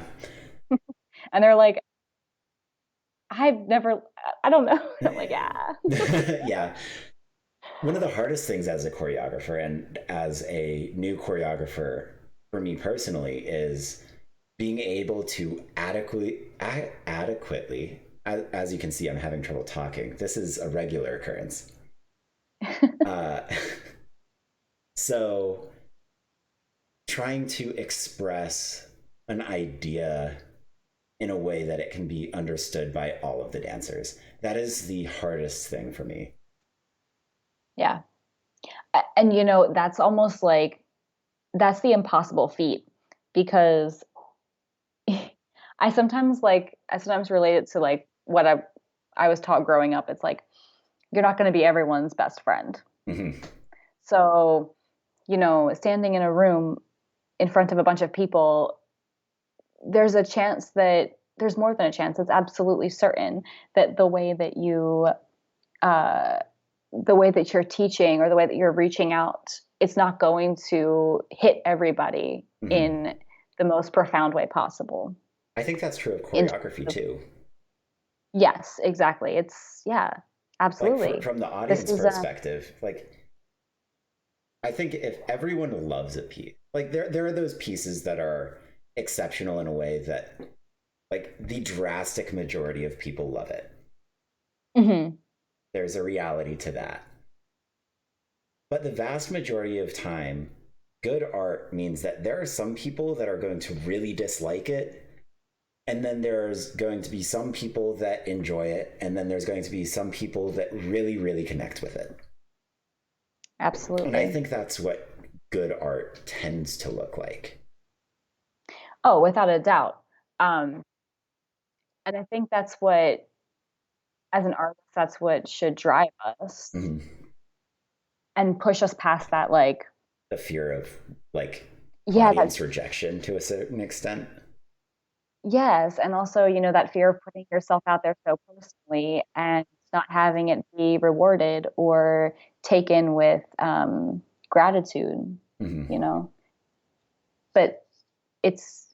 and they're like, I've never, I don't know. I'm like, yeah, Yeah. One of the hardest things as a choreographer and as a new choreographer for me personally is being able to adequately, as you can see, I'm having trouble talking. This is a regular occurrence. Uh, so trying to express an idea in a way that it can be understood by all of the dancers. That is the hardest thing for me. yeah. And that's almost like that's the impossible feat because I sometimes relate it to like what I was taught growing up. It's like you're not going to be everyone's best friend. Mm-hmm. So, standing in a room in front of a bunch of people, there's a chance that there's more than a chance. It's absolutely certain that uh, the way that you're teaching or the way that you're reaching out, it's not going to hit everybody Mm-hmm. in the most profound way possible. I think that's true of In choreography terms of, too. yes, exactly. It's yeah, Like absolutely. from the This audience is perspective, like I think if everyone loves a piece, like there are those pieces that are exceptional in a way that like the drastic majority of people love it. mhm, There's a reality to that. But the vast majority of time, good art means that there are some people that are going to really dislike it. And then there's going to be some people that enjoy it. And then there's going to be some people that really, really connect with it. And I Absolutely. think that's what good art tends to look like. Oh, without a doubt. Um, and I think that's what, as an artist, that's what should drive us Mm-hmm. and push us past that, like, The fear of like yeah, that, audience rejection to a certain extent. yes. And also, that fear of putting yourself out there so personally and not having it be rewarded or taken with gratitude, Mm-hmm. you know. But it's,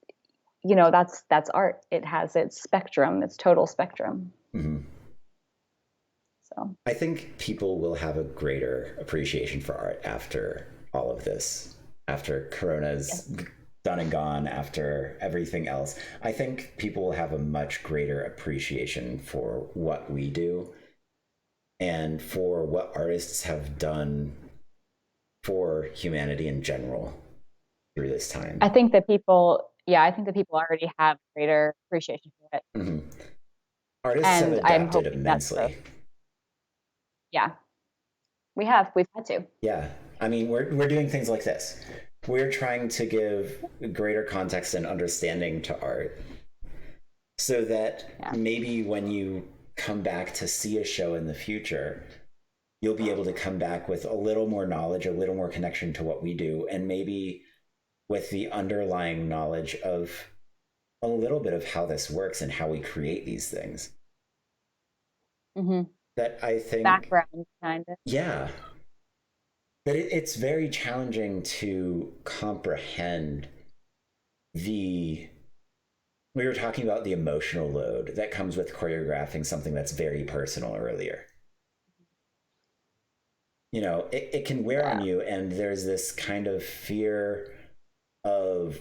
that's art. It has its spectrum, its total spectrum. Mm-hmm. So, I think people will have a greater appreciation for art after all of this, after yeah. Corona's done and gone, after everything else. I think people will have a much greater appreciation for what we do and for what artists have done for humanity in general through this time. I think that people already have greater appreciation for it. Mm-hmm. Artists have And I'm adapted hoping that grows. immensely. Yeah, we've had to. Yeah. I mean, we're doing things like this. We're trying to give greater context and understanding to art so that Yeah. maybe when you come back to see a show in the future, you'll be able to come back with a little more knowledge, a little more connection to what we do, and maybe with the underlying knowledge of a little bit of how this works and how we create these things. Hmm. That I think, Background, kind of. yeah, that it's very challenging to comprehend the we were talking about the emotional load that comes with choreographing something that's very personal earlier. It can wear on Yeah. you, and there's this kind of fear of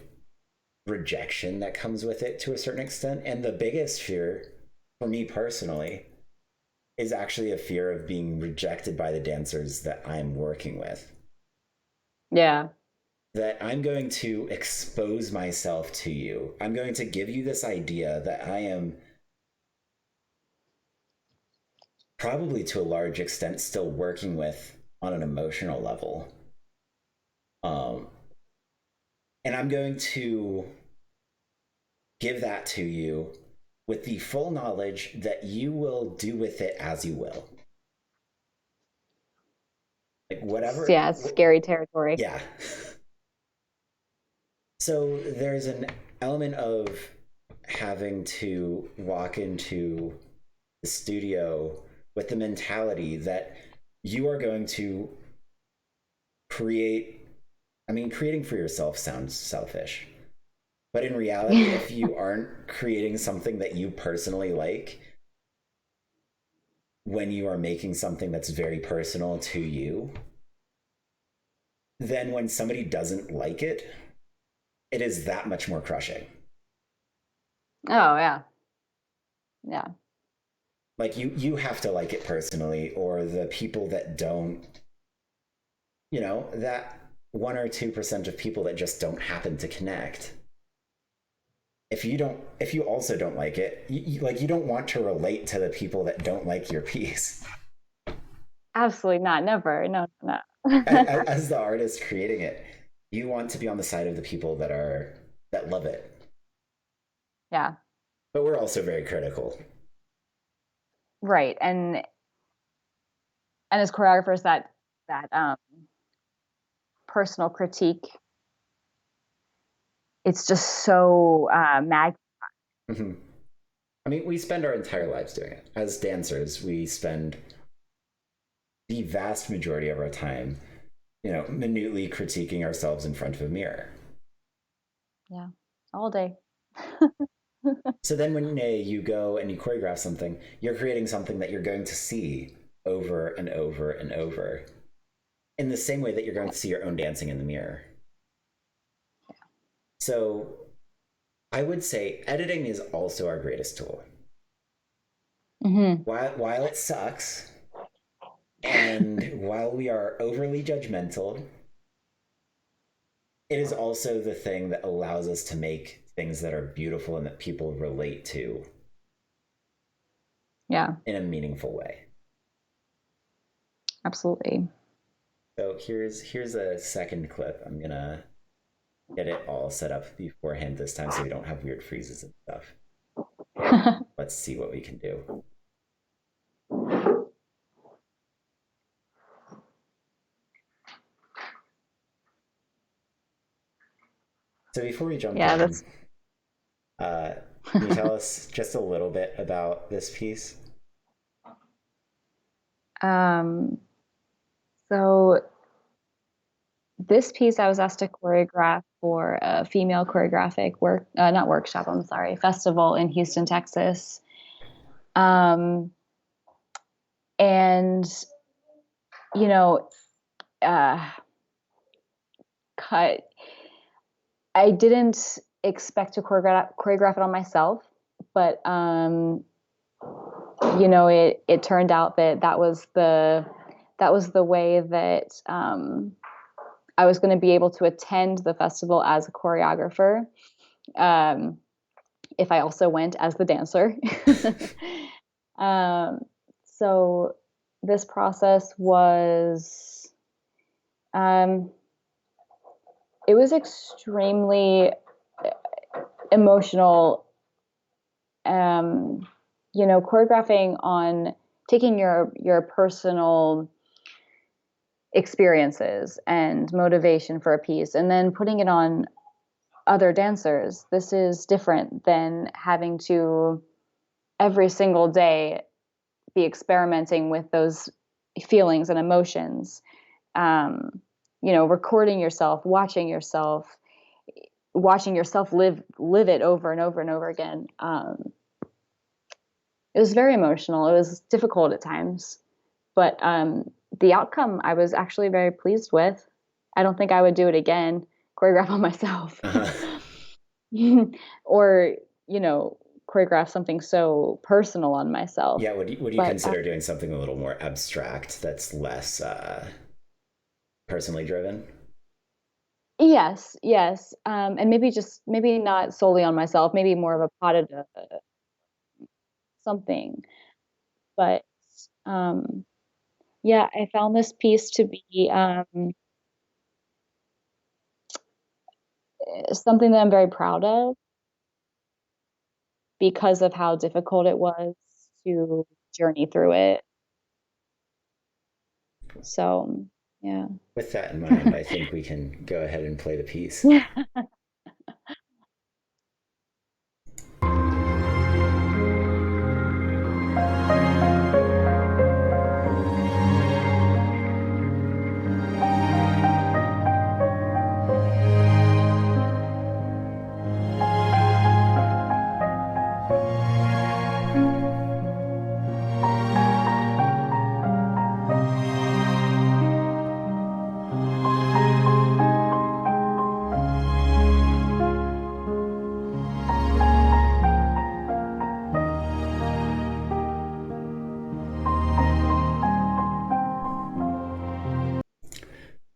rejection that comes with it to a certain extent. And the biggest fear for me personally is actually a fear of being rejected by the dancers that I'm working with. Yeah. That I'm going to expose myself to you. I'm going to give you this idea that I am probably to a large extent still working with on an emotional level. Um, and I'm going to give that to you with the full knowledge that you will do with it as you will. Like whatever, Yeah, it's scary territory. yeah. So there's an element of having to walk into the studio with the mentality that you are going to create. I mean, creating for yourself sounds selfish. But in reality, if you aren't creating something that you personally like, when you are making something that's very personal to you, then when somebody doesn't like it, it is that much more crushing. Oh, yeah. Yeah. Like you have to like it personally, or the people that don't, that 1 or 2% of people that just don't happen to connect. If you also don't like it, you don't want to relate to the people that don't like your piece. Absolutely not. Never. No, no. No. As the artist creating it, you want to be on the side of the people that love it. Yeah. But we're also very critical. Right. And as choreographers, that personal critique, it's just so mag. Mm-hmm. I mean, we spend our entire lives doing it. As dancers, we spend the vast majority of our time, minutely critiquing ourselves in front of a mirror. Yeah. All day. So then when you go and you choreograph something, you're creating something that you're going to see over and over and over in the same way that you're going to see your own dancing in the mirror. So I would say editing is also our greatest tool. Hmm. While it sucks, And while we are overly judgmental, it is also the thing that allows us to make things that are beautiful and that people relate to Yeah, in a meaningful way. absolutely. So here's a second clip. I'm gonna get it all set up beforehand this time so we don't have weird freezes and stuff. Let's see what we can do. So before we jump Yeah, in, that's can you tell us just a little bit about this piece? um so this piece I was asked to choreograph for a female choreographic not workshop, I'm sorry, festival in Houston, Texas. Um and you know, uh cut I didn't expect to choreograph it on myself, but it turned out that that was the way that I was going to be able to attend the festival as a choreographer. Um, if I also went as the dancer. um, so this process was um, it was extremely emotional. um, Choreographing on taking your personal experiences and motivation for a piece and then putting it on other dancers. This is different than having to every single day be experimenting with those feelings and emotions. Um, Recording yourself, watching yourself live it over and over and over again. It was very emotional. It was difficult at times, but the outcome I was actually very pleased with. I don't think I would do it again, choreograph on myself, Uh-huh. or choreograph something so personal on myself. Yeah, would you But consider doing something a little more abstract that's less personally driven? yes, yes, and maybe not solely on myself, maybe more of a potted something. But um, yeah, I found this piece to be something that I'm very proud of because of how difficult it was to journey through it. So, yeah. With that in mind, I think we can go ahead and play the piece. Yeah.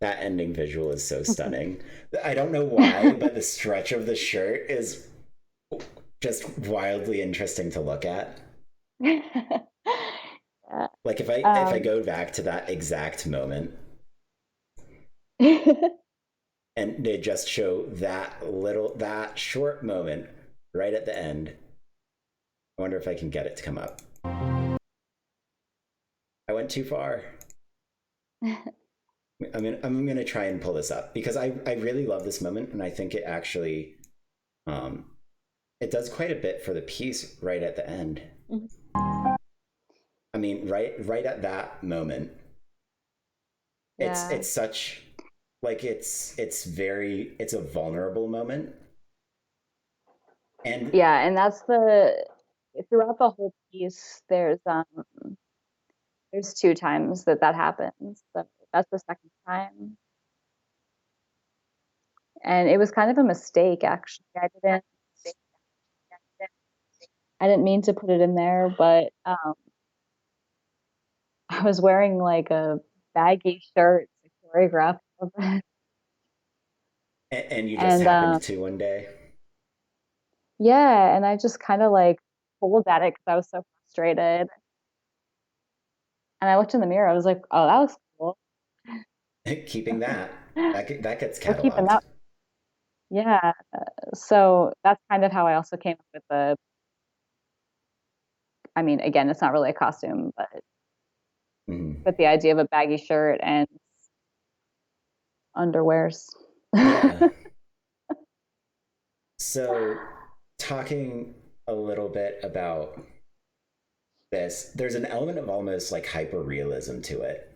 That ending visual is so stunning. I don't know why, but the stretch of the shirt is just wildly interesting to look at. Yeah. Like if I Um, go back to that exact moment and they just show that short moment right at the end, I wonder if I can get it to come up. I went too far. I'm gonna try and pull this up because I really love this moment and I think it actually um it does quite a bit for the piece right at the end. I mean, right at that moment, yeah. it's such like it's a vulnerable moment. And Yeah, and that's the throughout the whole piece, there's two times that that happens. So that's the second time. And it was kind of a mistake, actually. I didn't mean to put it in there, but I was wearing like a baggy shirt to choreograph. And you just And happened to one day. yeah, and I just kind of like pulled at it because I was so frustrated. And I looked in the mirror. I was like, "Oh, that looks cool." Keeping that gets We're keeping cataloged. that. Yeah. So that's kind of how I also came up with the. I mean, again, it's not really a costume, Mhm. but the idea of a baggy shirt and underwears. Yeah. So, talking a little bit about this, there's an element of almost like hyper realism to it.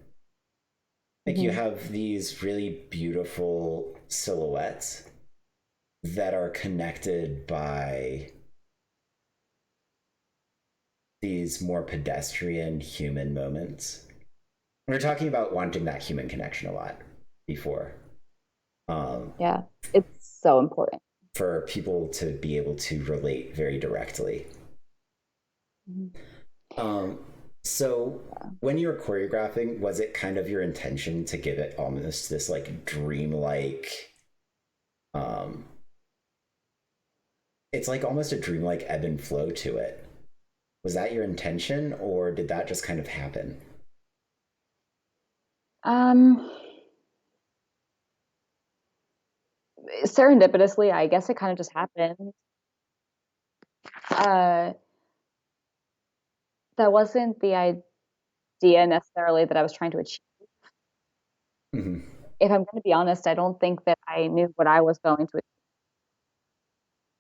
Like you Hmm. have these really beautiful silhouettes that are connected by these more pedestrian human moments. We were talking about wanting that human connection a lot before. Um, Yeah, it's so important. for people to be able to relate very directly. Mhm. Um, so when you were choreographing, was it kind of your intention to give it almost this like dreamlike, um, it's like almost a dreamlike ebb and flow to it? Was that your intention, or did that just kind of happen? Um, Serendipitously, I guess it kind of just happened. Uh, that wasn't the idea necessarily that I was trying to achieve. Mm-hmm. If I'm going to be honest, I don't think that I knew what I was going to,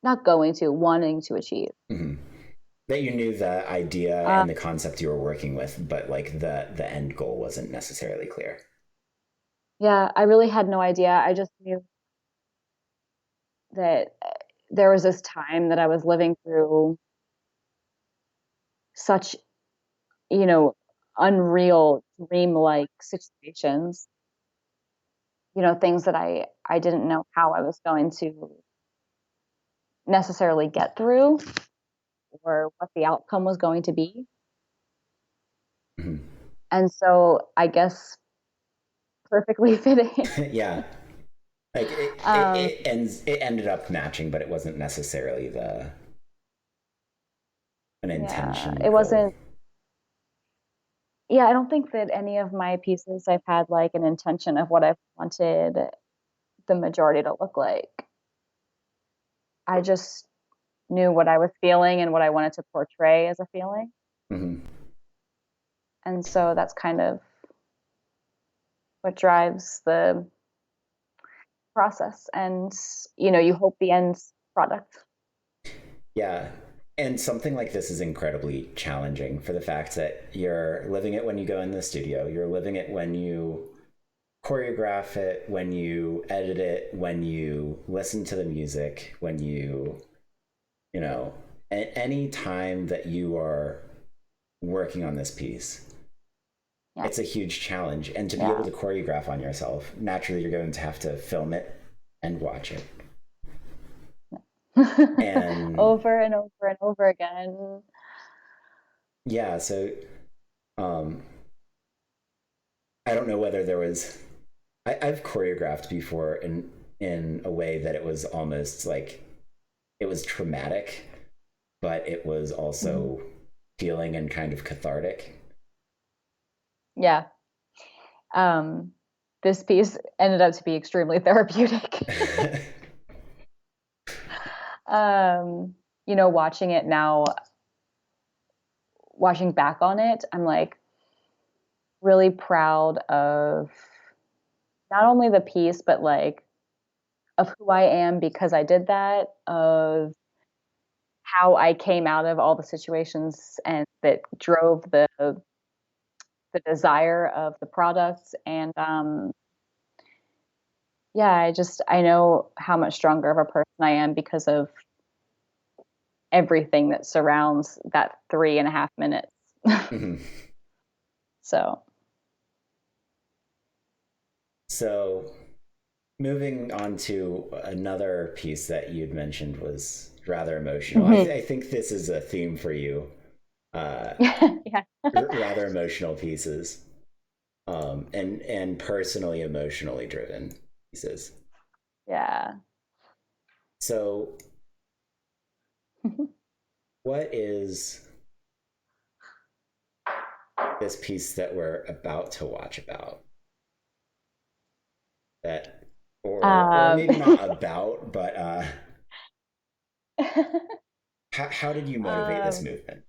not going to, wanting to achieve. Mm-hmm. That you knew the idea Uh, and the concept you were working with, but like the end goal wasn't necessarily clear. yeah, I really had no idea. I just knew that there was this time that I was living through such, you know, unreal, dream-like situations. Things that I didn't know how I was going to necessarily get through or what the outcome was going to be. Mm-hmm. And so I guess perfectly fitting. Yeah, like um, it ended up matching, but it wasn't necessarily the an yeah, intention it goal. wasn't. Yeah, I don't think that any of my pieces I've had like an intention of what I've wanted the majority to look like. I just knew what I was feeling and what I wanted to portray as a feeling. Mm-hmm. And so that's kind of what drives the process. And, you hope the end product. Yeah. And something like this is incredibly challenging for the fact that you're living it when you go in the studio, you're living it when you choreograph it, when you edit it, when you listen to the music, when you know, any time that you are working on this piece, Yeah. it's a huge challenge. And to be able Yeah. to choreograph on yourself, naturally, you're going to have to film it and watch it. And Over and over and over again. yeah, so um, I don't know whether there was. I've choreographed before in a way that it was almost like it was traumatic, but it was Mhm. also healing and kind of cathartic. Yeah. Um, this piece ended up to be extremely therapeutic. um, watching it now, watching back on it, I'm like really proud of not only the piece, but like of who I am because I did that, of how I came out of all the situations and that drove the desire of the product. And yeah, I know how much stronger of a person I am because of everything that surrounds that 3.5 minutes. Mhm. So So, moving on to another piece that you'd mentioned was rather emotional. mhm. I think this is a theme for you. uh, Yeah. rather emotional pieces, and personally emotionally driven pieces. Yeah. So, what is this piece that we're about to watch about that, or Um, maybe not about, but how did you motivate this um, movement?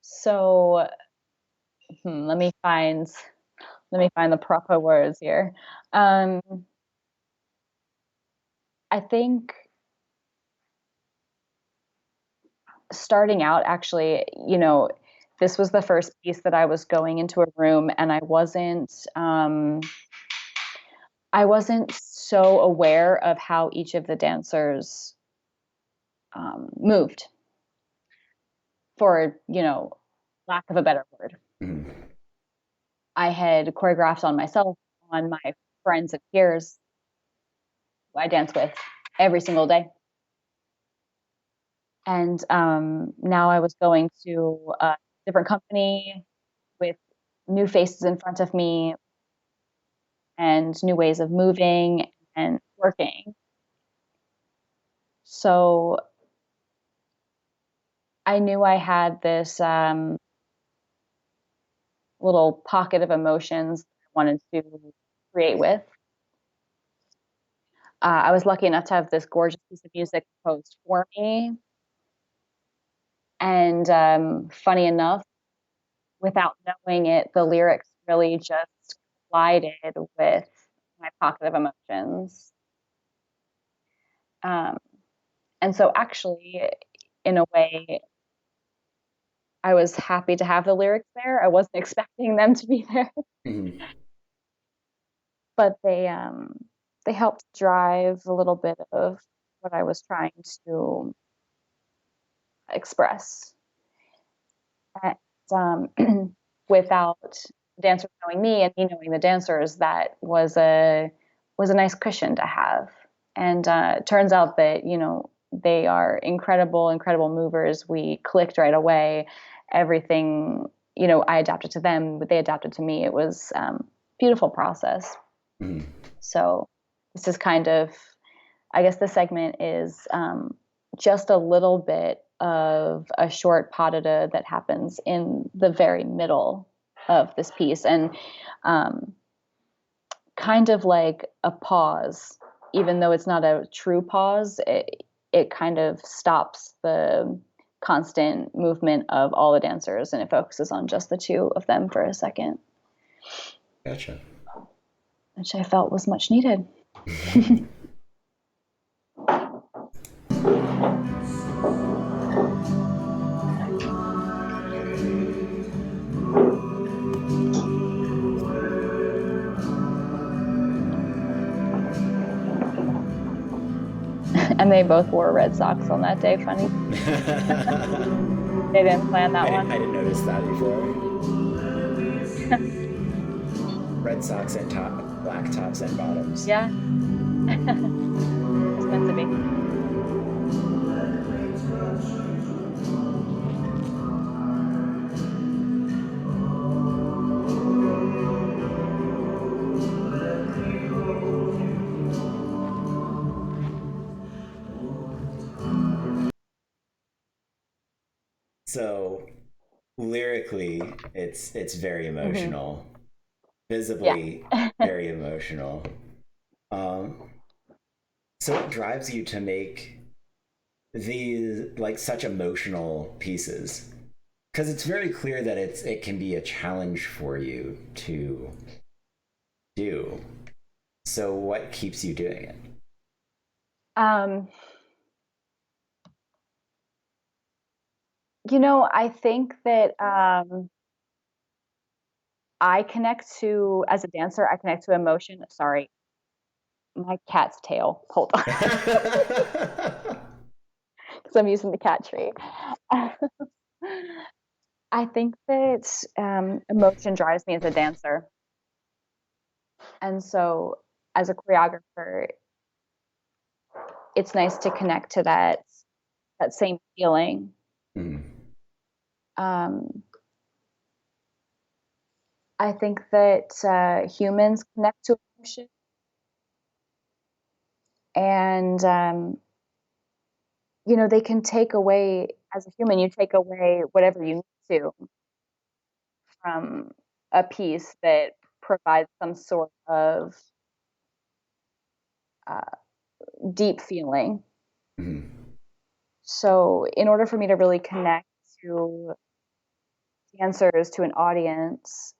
so let me find the proper words here. Um, I think starting out, actually, this was the first piece that I was going into a room, and I wasn't so aware of how each of the dancers moved, for lack of a better word. Mm-hmm. I had choreographed on myself, on my friends and peers who I dance with every single day. And now I was going to a different company with new faces in front of me and new ways of moving and working. So I knew I had this little pocket of emotions I wanted to create with. I was lucky enough to have this gorgeous piece of music composed for me. And funny enough, without knowing it, the lyrics really just collided with my pocket of emotions. Um, and so, actually, in a way, I was happy to have the lyrics there. I wasn't expecting them to be there, Mm-hmm. but they helped drive a little bit of what I was trying to express. And without dancers knowing me and me knowing the dancers, that was a nice cushion to have. And it turns out that they are incredible, incredible movers. We clicked right away. Everything, I adapted to them, but they adapted to me. It was beautiful process. Mm-hmm. So this is kind of, I guess the segment is just a little bit of a short pas de deux that happens in the very middle of this piece, and um, kind of like a pause, even though it's not a true pause. It kind of stops the constant movement of all the dancers, and it focuses on just the two of them for a second, Gotcha. which I felt was much needed. And they both wore red socks on that day. Funny, they didn't plan that one. I didn't notice that before. Red socks and black tops and bottoms. Yeah, it's meant to be. So lyrically, it's very Hmm. emotional, Yeah. visibly very emotional. Um, so what drives you to make these like such emotional pieces? Because it's very clear that it can be a challenge for you to do. So what keeps you doing it? um, I think that as a dancer, I connect to emotion. Sorry, my cat's tail. Hold on, because I'm using the cat tree. I think that emotion drives me as a dancer. And so as a choreographer, it's nice to connect to that that same feeling. Mm-hmm. Um, I think that humans connect to emotion, and they can take away, as a human, you take away whatever you need to from a piece that provides some sort of uh, deep feeling. Mm-hmm. So, in order for me to really connect to dancers, to an audience,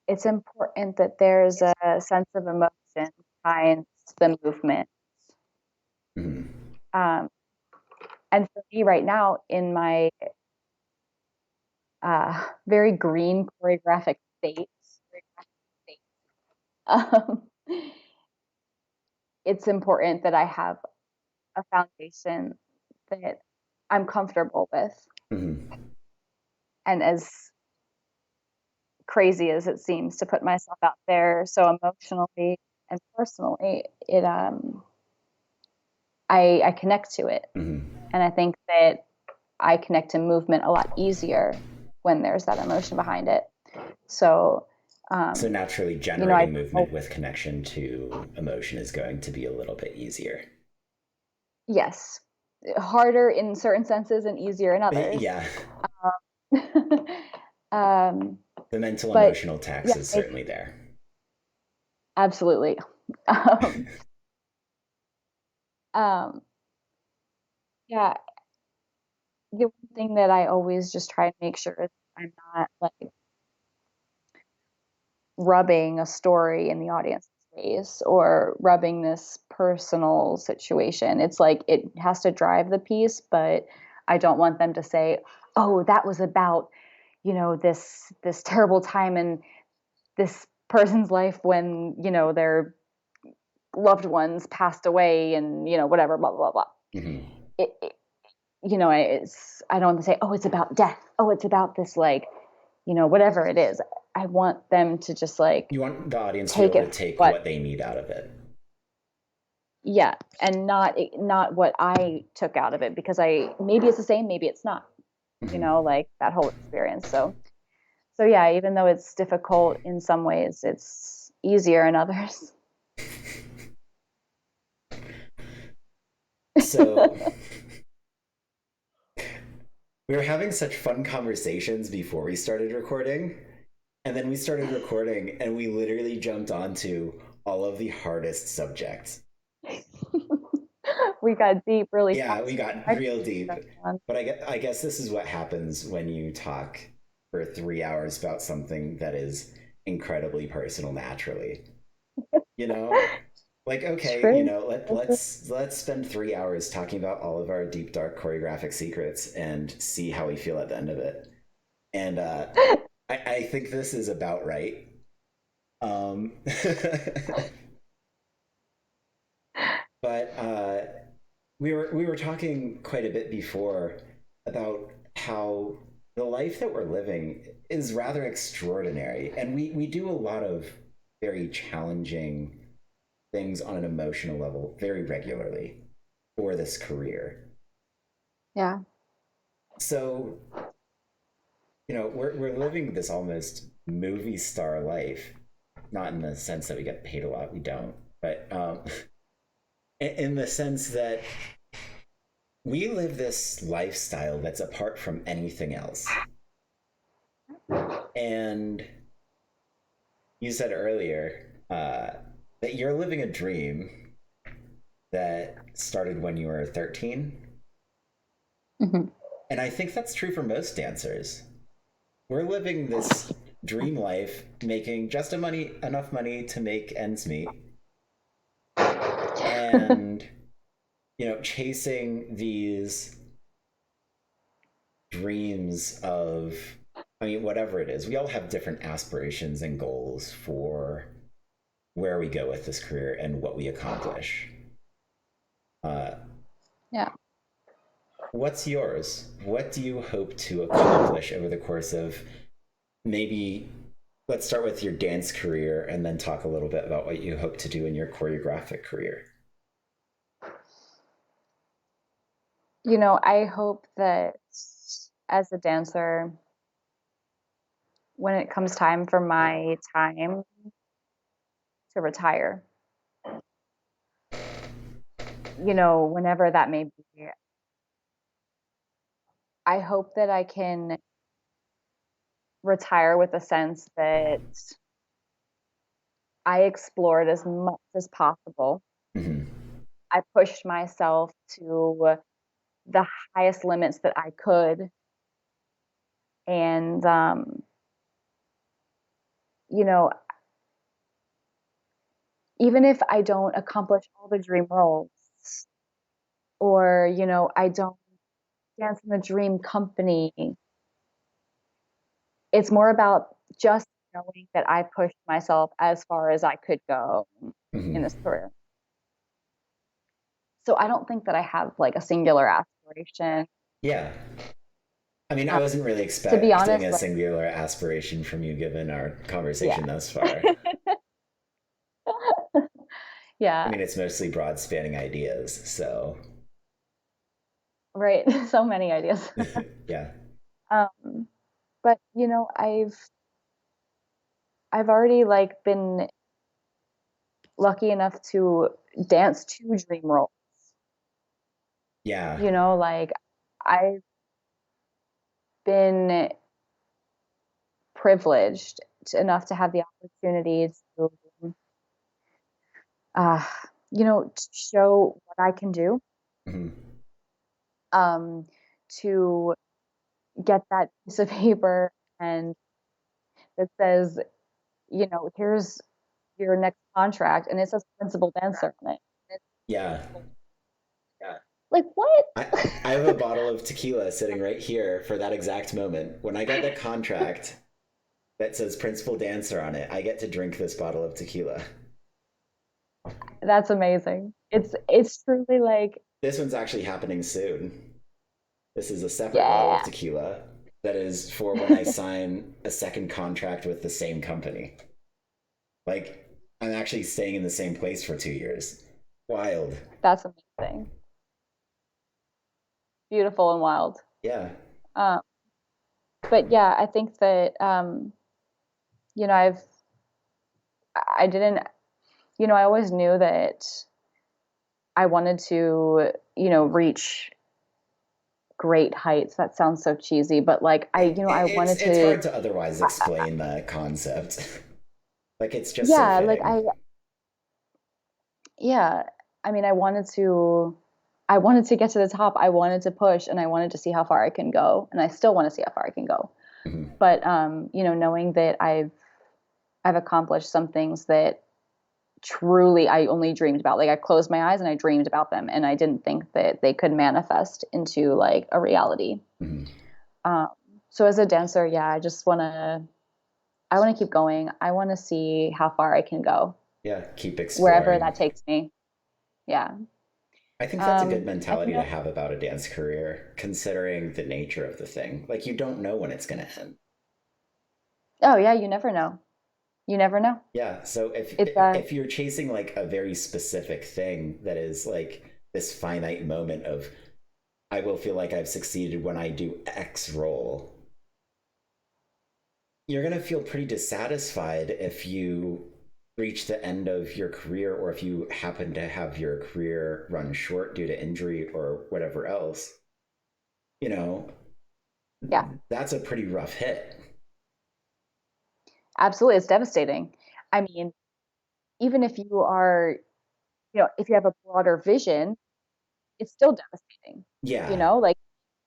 it's important that there's a sense of emotion behind the movement. Mm-hmm. Um, and for me, right now, in my very green choreographic state, um, it's important that I have a foundation that I'm comfortable with. Mm-hmm. And as crazy as it seems to put myself out there so emotionally and personally, I connect to it. Mm-hmm. And I think that I connect to movement a lot easier when there's that emotion behind it. So, So naturally, I generating movement with connection to emotion is going to be a little bit easier. yes, harder in certain senses and easier in others. Yeah. um, The mental but emotional tax yeah, is certainly there. absolutely. Um, um, yeah, the one thing that I always just try to make sure is I'm not like rubbing a story in the audience's face or rubbing this personal situation. It's like it has to drive the piece, but I don't want them to say, "Oh, that was about, this terrible time in this person's life when, their loved ones passed away and, whatever, blah blah blah." Mm-hmm. It I don't want to say, "Oh, it's about death. Oh, it's about this like, whatever it is." I want them to just like You want the audience to be take able to it for take what, what they need out of it. yeah, and not what I took out of it, because maybe it's the same, maybe it's not, Mm-hmm. like that whole experience. So yeah, even though it's difficult in some ways, it's easier in others. So we were having such fun conversations before we started recording. And then we started recording and we literally jumped onto all of the hardest subjects. We got deep really Yeah, we fast. got I real appreciate deep. that one. But I guess this is what happens when you talk for 3 hours about something that is incredibly personal naturally. You know? Like, okay, True. let's spend 3 hours talking about all of our deep dark choreographic secrets and see how we feel at the end of it. And I think this is about right. Um, but we were talking quite a bit before about how the life that we're living is rather extraordinary, and we do a lot of very challenging things on an emotional level very regularly for this career. Yeah. So we're living this almost movie star life, not in the sense that we get paid a lot, we don't, but in the sense that we live this lifestyle that's apart from anything else. And you said earlier that you're living a dream that started when you were 13. Hmm. And I think that's true for most dancers. We're living this dream life, making just enough money to make ends meet, and chasing these dreams of, I mean, whatever it is. We all have different aspirations and goals for where we go with this career and what we accomplish. Uh, Yeah. what's yours? What do you hope to accomplish over the course of, maybe let's start with your dance career and then talk a little bit about what you hope to do in your choreographic career? I hope that as a dancer, when it comes time for my time to retire, whenever that may be, I hope that I can retire with a sense that I explored as much as possible. Hmm. I pushed myself to the highest limits that I could. And, you know, even if I don't accomplish all the dream roles or, I don't dance in the dream company, it's more about just knowing that I pushed myself as far as I could go in Hmm. this career. So I don't think that I have like a singular aspiration. Yeah. I mean, I Um, wasn't really to be expecting honest, a like, singular aspiration from you given our yeah, conversation thus far. I yeah, mean, it's mostly broad spanning ideas, so right. So many ideas. yeah. Um, but I've already like been lucky enough to dance two dream roles. Yeah. Like I've been privileged enough to have the opportunity to, uh, to show what I can do, Hmm. um, to get that piece of paper and that says, here's your next contract, and it says principal dancer on it. It's Yeah. like what? I, I have a bottle of tequila sitting right here for that exact moment. When I get the contract that says principal dancer on it, I get to drink this bottle of tequila. That's amazing. It's truly like, This one's actually happening soon. This is a separate bottle of yeah, tequila that is for when I sign a second contract with the same company. Like, I'm actually staying in the same place for 2 years. Wild. that's amazing. Beautiful and wild. Yeah. Um, but yeah, I think that you know, I've I didn't, I always knew that I wanted to, reach great heights. That sounds so cheesy, but like I It's wanted it's to, hard to otherwise explain the concept. Like it's just so yeah, like fitting. yeah, I mean, I wanted to get to the top. I wanted to push and I wanted to see how far I can go, and I still want to see how far I can go. Mhm. But knowing that I've accomplished some things that truly I only dreamed about. Like I closed my eyes and I dreamed about them, and I didn't think that they could manifest into like a reality. Mhm. Um, so as a dancer, yeah, I want to keep going. I want to see how far I can go, Yeah, keep wherever exploring. that takes me. Yeah. I think that's a good I mentality think to that, have about a dance career, considering the nature of the thing. Like you don't know when it's going to end. oh yeah, you never know. You never know. Yeah, so if It's if you're chasing like a very specific thing that is like this finite moment of I will feel like I've succeeded when I do X role, you're going to feel pretty dissatisfied if you reach the end of your career or if you happen to have your career run short due to injury or whatever else. You know, yeah, that's a pretty rough hit. absolutely. It's devastating. I mean, even if you are, if you have a broader vision, it's still devastating. Yeah. Like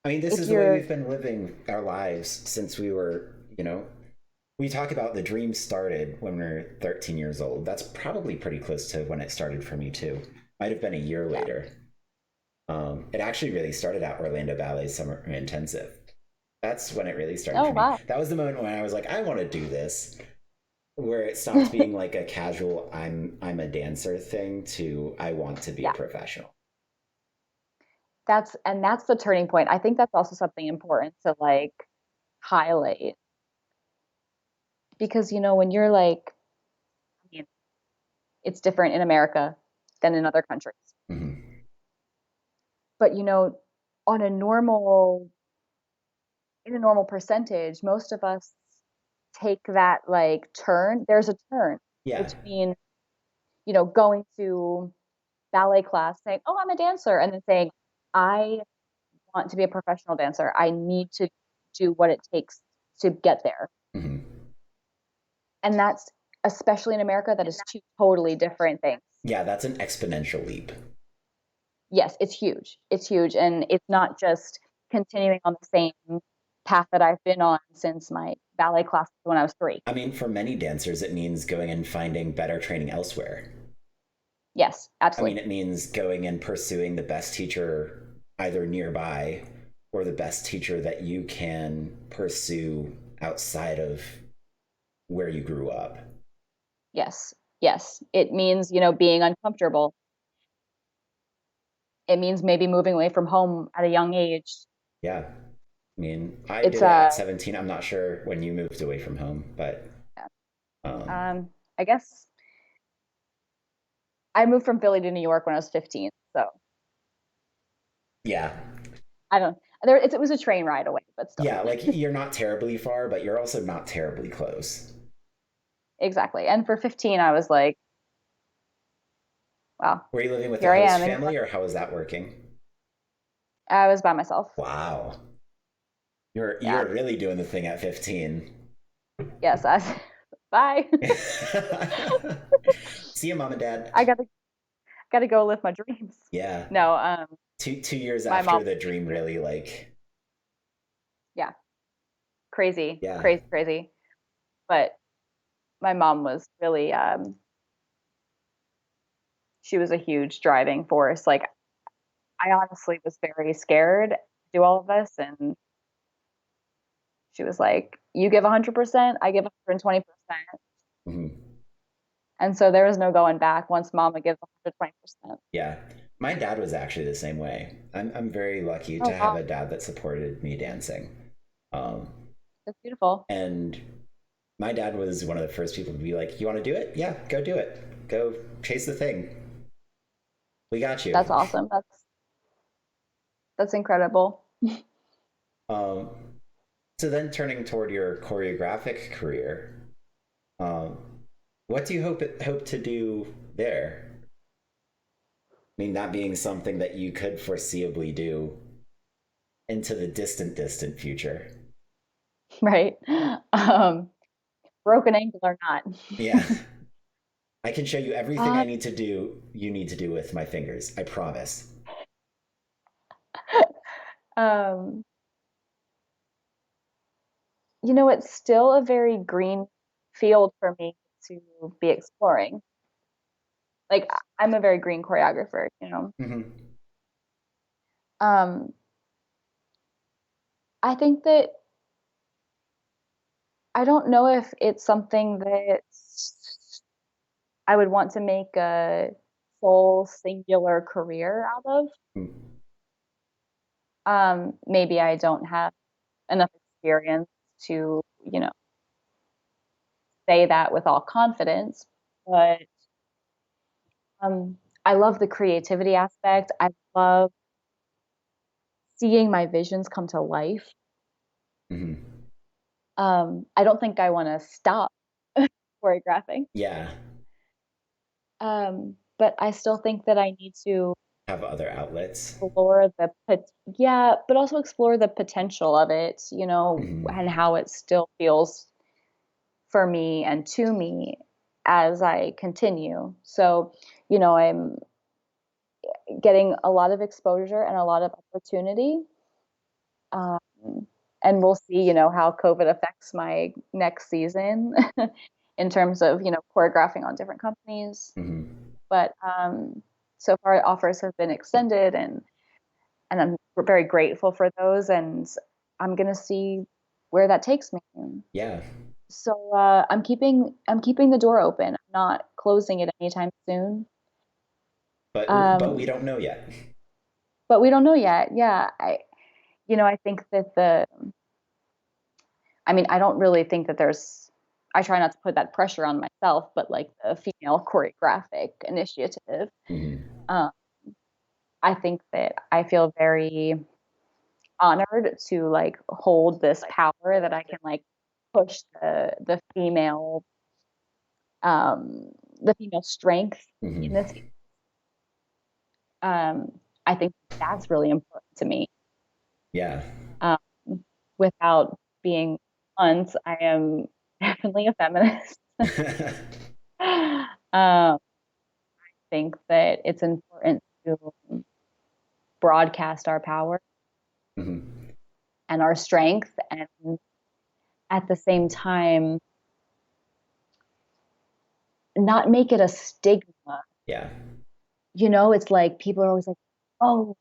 I mean, this if is the way you're, we've been living our lives since we were, we talk about the dream started when we were 13 years old. That's probably pretty close to when it started for me, too. Might have been a year yeah. later. It actually really started at Orlando Ballet's Summer Intensive. That's when it really started Oh for me. wow. That was the moment when I was like, I want to do this, where it stopped being like a casual I'm a dancer thing to I want to be a Yeah. professional. That's the turning point. I think that's also something important to like highlight because when you're like, I mean, it's different in America than in other countries. Mm-hmm. But on a normal in a normal percentage, most of us take that like turn. There's a turn Yeah. between, going to ballet class saying, "Oh, I'm a dancer," and then saying, "I want to be a professional dancer. I need to do what it takes to get there." Hmm. And that's, especially in America, that is two totally different things. Yeah, that's an exponential leap. Yes, it's huge. It's huge. And it's not just continuing on the same path that I've been on since my ballet class when I was 3. I mean, for many dancers, it means going and finding better training elsewhere. Yes, I mean, absolutely. it means going and pursuing the best teacher either nearby or the best teacher that you can pursue outside of where you grew up. Yes. Yes. It means, being uncomfortable. It means maybe moving away from home at a young age. Yeah. I mean, I It's did it at 17. I'm not sure when you moved away from home, but um, I guess I moved from Philly to New York when I was 15. So yeah. I don't there it was a train ride away, but still. Yeah, like you're not terribly far, but you're also not terribly close. Exactly. And for 15 I was like, wow, Were you living with a here I host am in New family York. or how was that working? I was by myself. Wow. You're Yeah. really doing the thing at 15. Yes, bye. See you, mom and dad. I gotta go live my dreams. Yeah. No, Two years my mom after the was dream really, really like yeah, crazy, yeah. crazy, crazy. But my mom was really, she was a huge driving force. Like, I honestly was very scared to do all of this, and she was like, "You give 100%, I give 120%." Mhm. And so there was no going back once mama gives 120%. Yeah. My dad was actually the same way. I'm very lucky to Oh, have wow. a dad that supported me dancing. Um, That's beautiful. and my dad was one of the first people to be like, "You want to do it? Yeah, go do it. Go chase the thing. We got you." That's awesome. That's incredible. Um, so then turning toward your choreographic career, um, what do you hope to do there? I mean, that being something that you could foreseeably do into the distant future. Right. Um, Broken ankle or not. Yeah. I can show you everything I Um, need to do, you need to do with my fingers. I promise. um, it's still a very green field for me to be exploring. Like, I'm a. Very green choreographer. Mm-hmm. Um, I think that I don't know if it's something that I would want to make a full singular career out of. Maybe I don't have enough experience to, say that with all confidence, but I love the creativity aspect. I love seeing my visions come to life. Mm-hmm. I don't think I want to stop choreographing, Yeah. but I still think that I need to Have other outlets. explore yeah, but also explore the potential of it, and Mm-hmm. how it still feels for me and to me as I continue. So, I'm getting a lot of exposure and a lot of opportunity. Um, and we'll see, how COVID affects my next season in terms of, choreographing on different companies. Mm-hmm. But so far, offers have been extended, and I'm very grateful for those. And I'm gonna see where that takes me. Yeah. So I'm keeping the door open. I'm not closing it anytime soon. But we Um, don't know yet. but we don't know yet. Yeah, I think that I don't really think that there's. I try not to put that pressure on myself, but like the female choreographic initiative, Mm-hmm. um, I think that I feel very honored to like hold this power that I can like push um the female strength in this. Hmm. um I think that's really important to me. Yeah. um Without being blunt, I am definitely a feminist. I think that it's important to broadcast our power Hmm. and our strength, and at the same time not make it a stigma. Yeah. It's like people are always like, oh,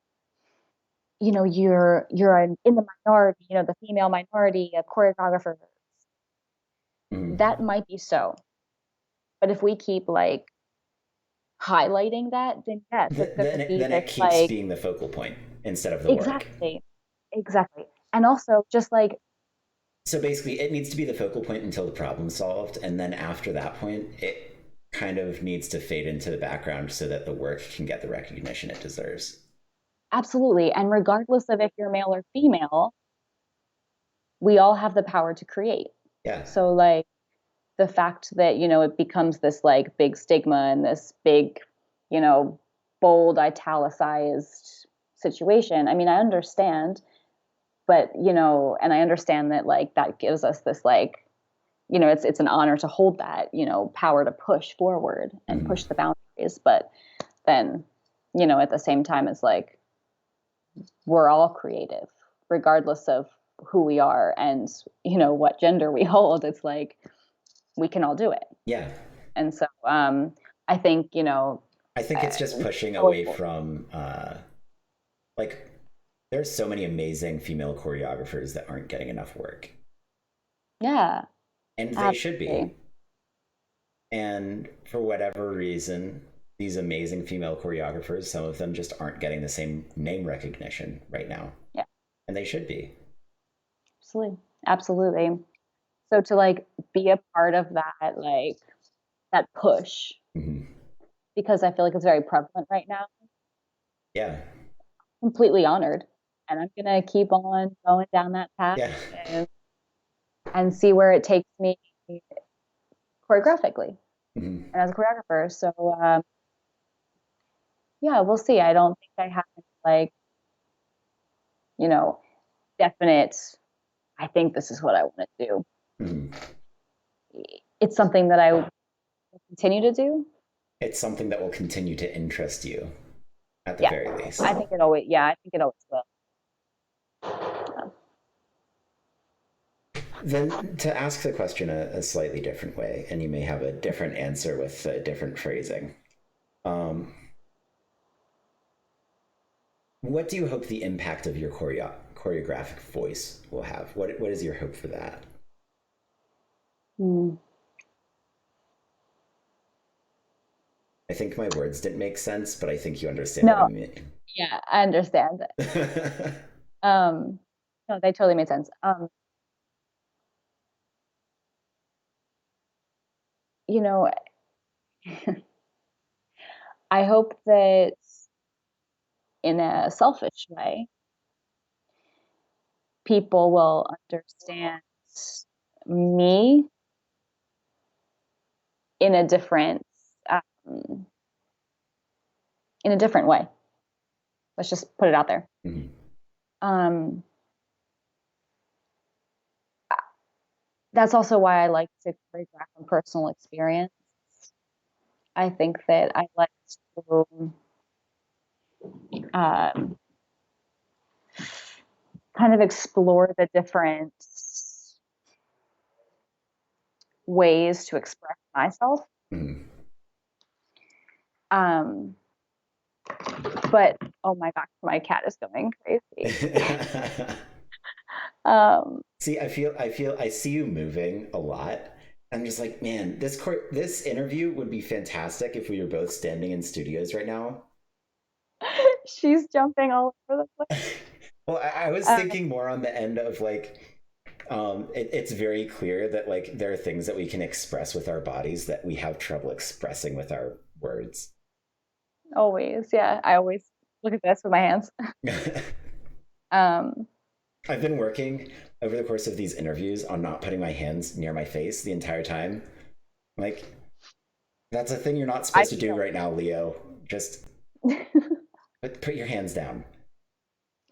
in the minority, the female minority, a choreographer. Hmm. That might be so, but if we keep like highlighting that, then yes, it's going to be Then this it keeps like. being the focal point instead of the work. Exactly, exactly. And also just like. So basically, it needs to be the focal point until the problem's solved, and then after that point, it kind of needs to fade into the background so that the work can get the recognition it deserves. Absolutely, and regardless of if you're male or female, we all have the power to create. Yeah. So like the fact that it becomes this like big stigma and this big, you know bold italicized situation. I mean, I understand, but and I understand that like that gives us this like, it's an honor to hold that, power to push forward and Hmm. push the boundaries. But then, at the same time, it's like we're all creative, regardless of who we are and what gender we hold. It's like we can all do it. Yeah. And so I think I think it's just pushing so away important. from like there's so many amazing female choreographers that aren't getting enough work, Yeah, and they should absolutely. be. And for whatever reason, these amazing female choreographers, some of them just aren't getting the same name recognition right now, Yeah, and they should be. absolutely, absolutely. So to like be a part of that, like that push, Hmm. because I feel like it's very prevalent right now. Yeah. Completely honored, and I'm gonna keep on going down that path Yeah. and see where it takes me choreographically Hmm. and as a choreographer. So yeah, we'll see. I don't think I have any, like, you know definite. I think this is what I want to do. Hmm. It's something that I will continue to do. It's something that will continue to interest you at the Yeah, very least. I think it always. Yeah, I think it always will. Yeah. Then to ask the question a slightly different way, and you may have a different answer with a different phrasing. Um, what do you hope the impact of your choreographic voice will have? What is your hope for that? Hmm. I think my words didn't make sense, but I think you understand what I No, mean. yeah, I understand. Um, no, they totally made sense. You know, I hope that in a selfish way, people will understand me in a different, um, way. Let's just put it out there. Mhm. Um, that's also why I like to choreograph from personal experience. I think that I like to um, kind of explore the different ways to express myself. Mhm. Um, but oh my gosh, my cat is going crazy. um, See, I see you moving a lot. I'm just like, man, this interview would be fantastic if we were both standing in studios right now. she's jumping all over the place. Well, I was Um, thinking more on the end of like, it's very clear that like there are things that we can express with our bodies that we have trouble expressing with our words. Always, yeah. I always look at this with my hands. Um, I've been working over the course of these interviews on not putting my hands near my face the entire time. Like, that's a thing you're not I supposed to do feel right now, Leo. Just put your hands down.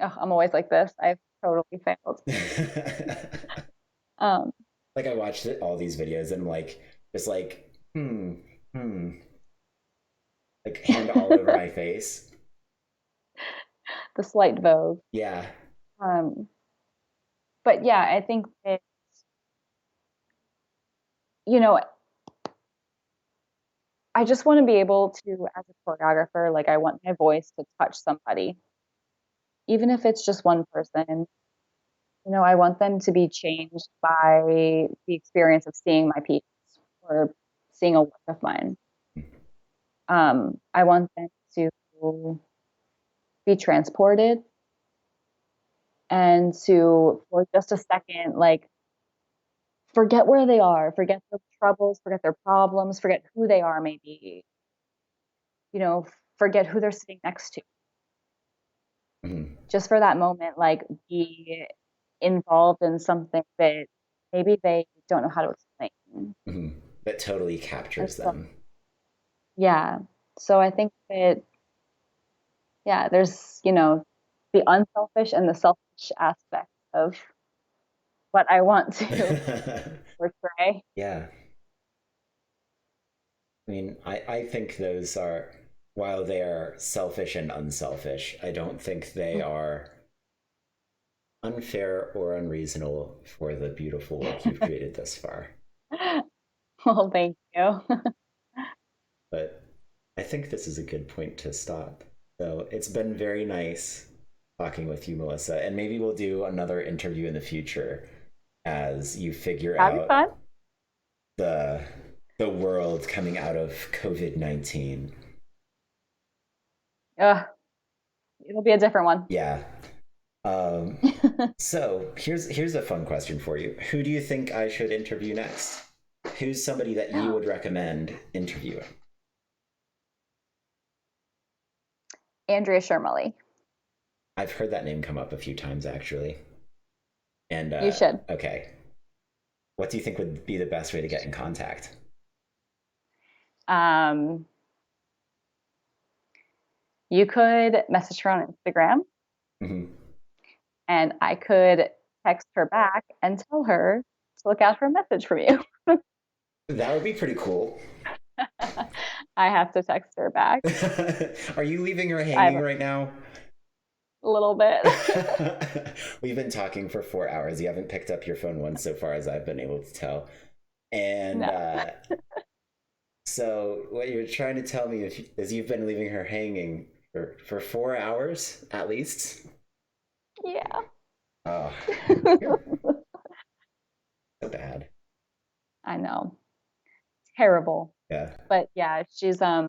oh, I'm always like this. I've totally failed. Um, Like I watched all these videos and I'm like, just like, like hand all over my face. the slight vogue. Yeah. Um, but yeah, I think that, you know, I just want to be able to, as a choreographer, like I want my voice to touch somebody, even if it's just one person. You know, I want them to be changed by the experience of seeing my piece or seeing a work of mine. I want them to be transported and to, for just a second, like forget where they are, forget their troubles, forget their problems, forget who they are, maybe, you know, forget who they're sitting next to. Mm-hmm. Just for that moment, like be involved in something that maybe they don't know how to explain. Mm-hmm. That totally And captures so, them. yeah. So I think that, yeah, there's, the unselfish and the selfish aspect of what I want to portray. Yeah. I mean, I think those are, while they are selfish and unselfish, I don't think they are unfair or unreasonable for the beautiful work you've created thus far. Well, thank you. But I think this is a good point to stop. So it's been very nice talking with you, Melissa, and maybe we'll do another interview in the future as you figure That'd be out fun. the the world coming out of COVID-19. Ugh, it'll be a different one. Yeah. Um, so here's a fun question for you. Who do you think I should interview next? Who's somebody that you would recommend interviewing? Andrea Shermley. I've heard that name come up a few times actually. And You should. okay, what do you think would be the best way to get in contact? Um, you could message her on Instagram, Mm-hmm. and I could text her back and tell her to look out for a message from you. That would be pretty cool. I have to text her back. Are you leaving her I have hanging right now? a little bit. We've been talking for 4 hours. You haven't picked up your phone once so far as I've been able to tell. And No. so what you're trying to tell me is you've been leaving her hanging for 4 hours at least? Yeah. Oh, so bad. I know. Terrible. Yeah. But yeah, she's an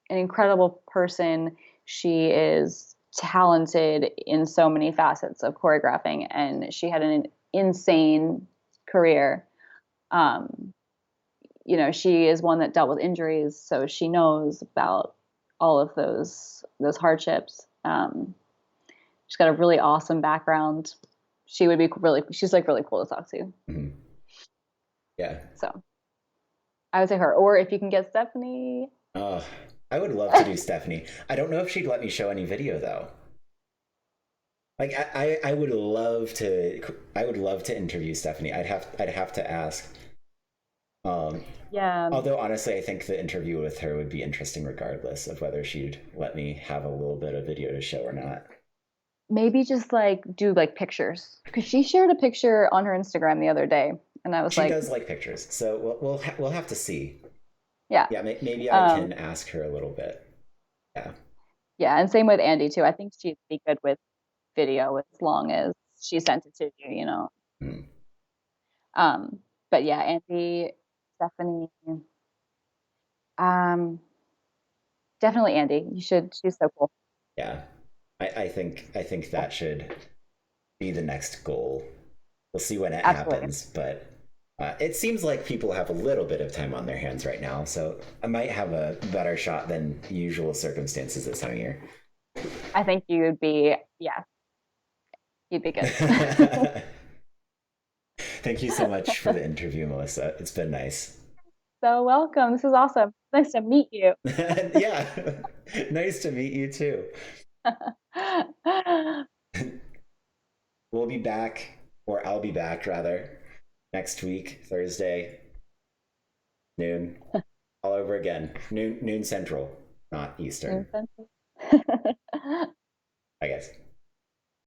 incredible person. She is talented in so many facets of choreographing, and she had an insane career. Um, she is one that dealt with injuries, so she knows about all of those hardships. She's got a really awesome background. She's like really cool to talk to. Mm-hmm. Yeah. So I would say her, or if you can get Stephanie. Oh, I would love to do Stephanie. I don't know if she'd let me show any video though. Like I would love to interview Stephanie. I'd have to ask. Um, Yeah, Although honestly, I think the interview with her would be interesting regardless of whether she'd let me have a little bit of video to show or not. maybe just like do like pictures because she shared a picture on her Instagram the other day, and I was She like, does like pictures, so we'll have to see. yeah, Yeah, maybe I um, can ask her a little bit. Yeah. yeah, and same with Andy too. I think she'd be good with video as long as she sent it to you. Mm. Um, but yeah, Andy, Stephanie, um, definitely Andy. You should. She's so cool. Yeah. I think that should be the next goal. We'll see when it Absolutely. happens, but it seems like people have a little bit of time on their hands right now, so I might have a better shot than usual circumstances this time of year. I think you would be, yeah, you'd be good. Thank you so much for the interview, Melissa. It's been nice. So welcome. This is awesome. Nice to meet you. Yeah, nice to meet you too. We'll be back, or I'll be back rather, next week, Thursday, noon, all over again. Noon Central, not Eastern, I guess.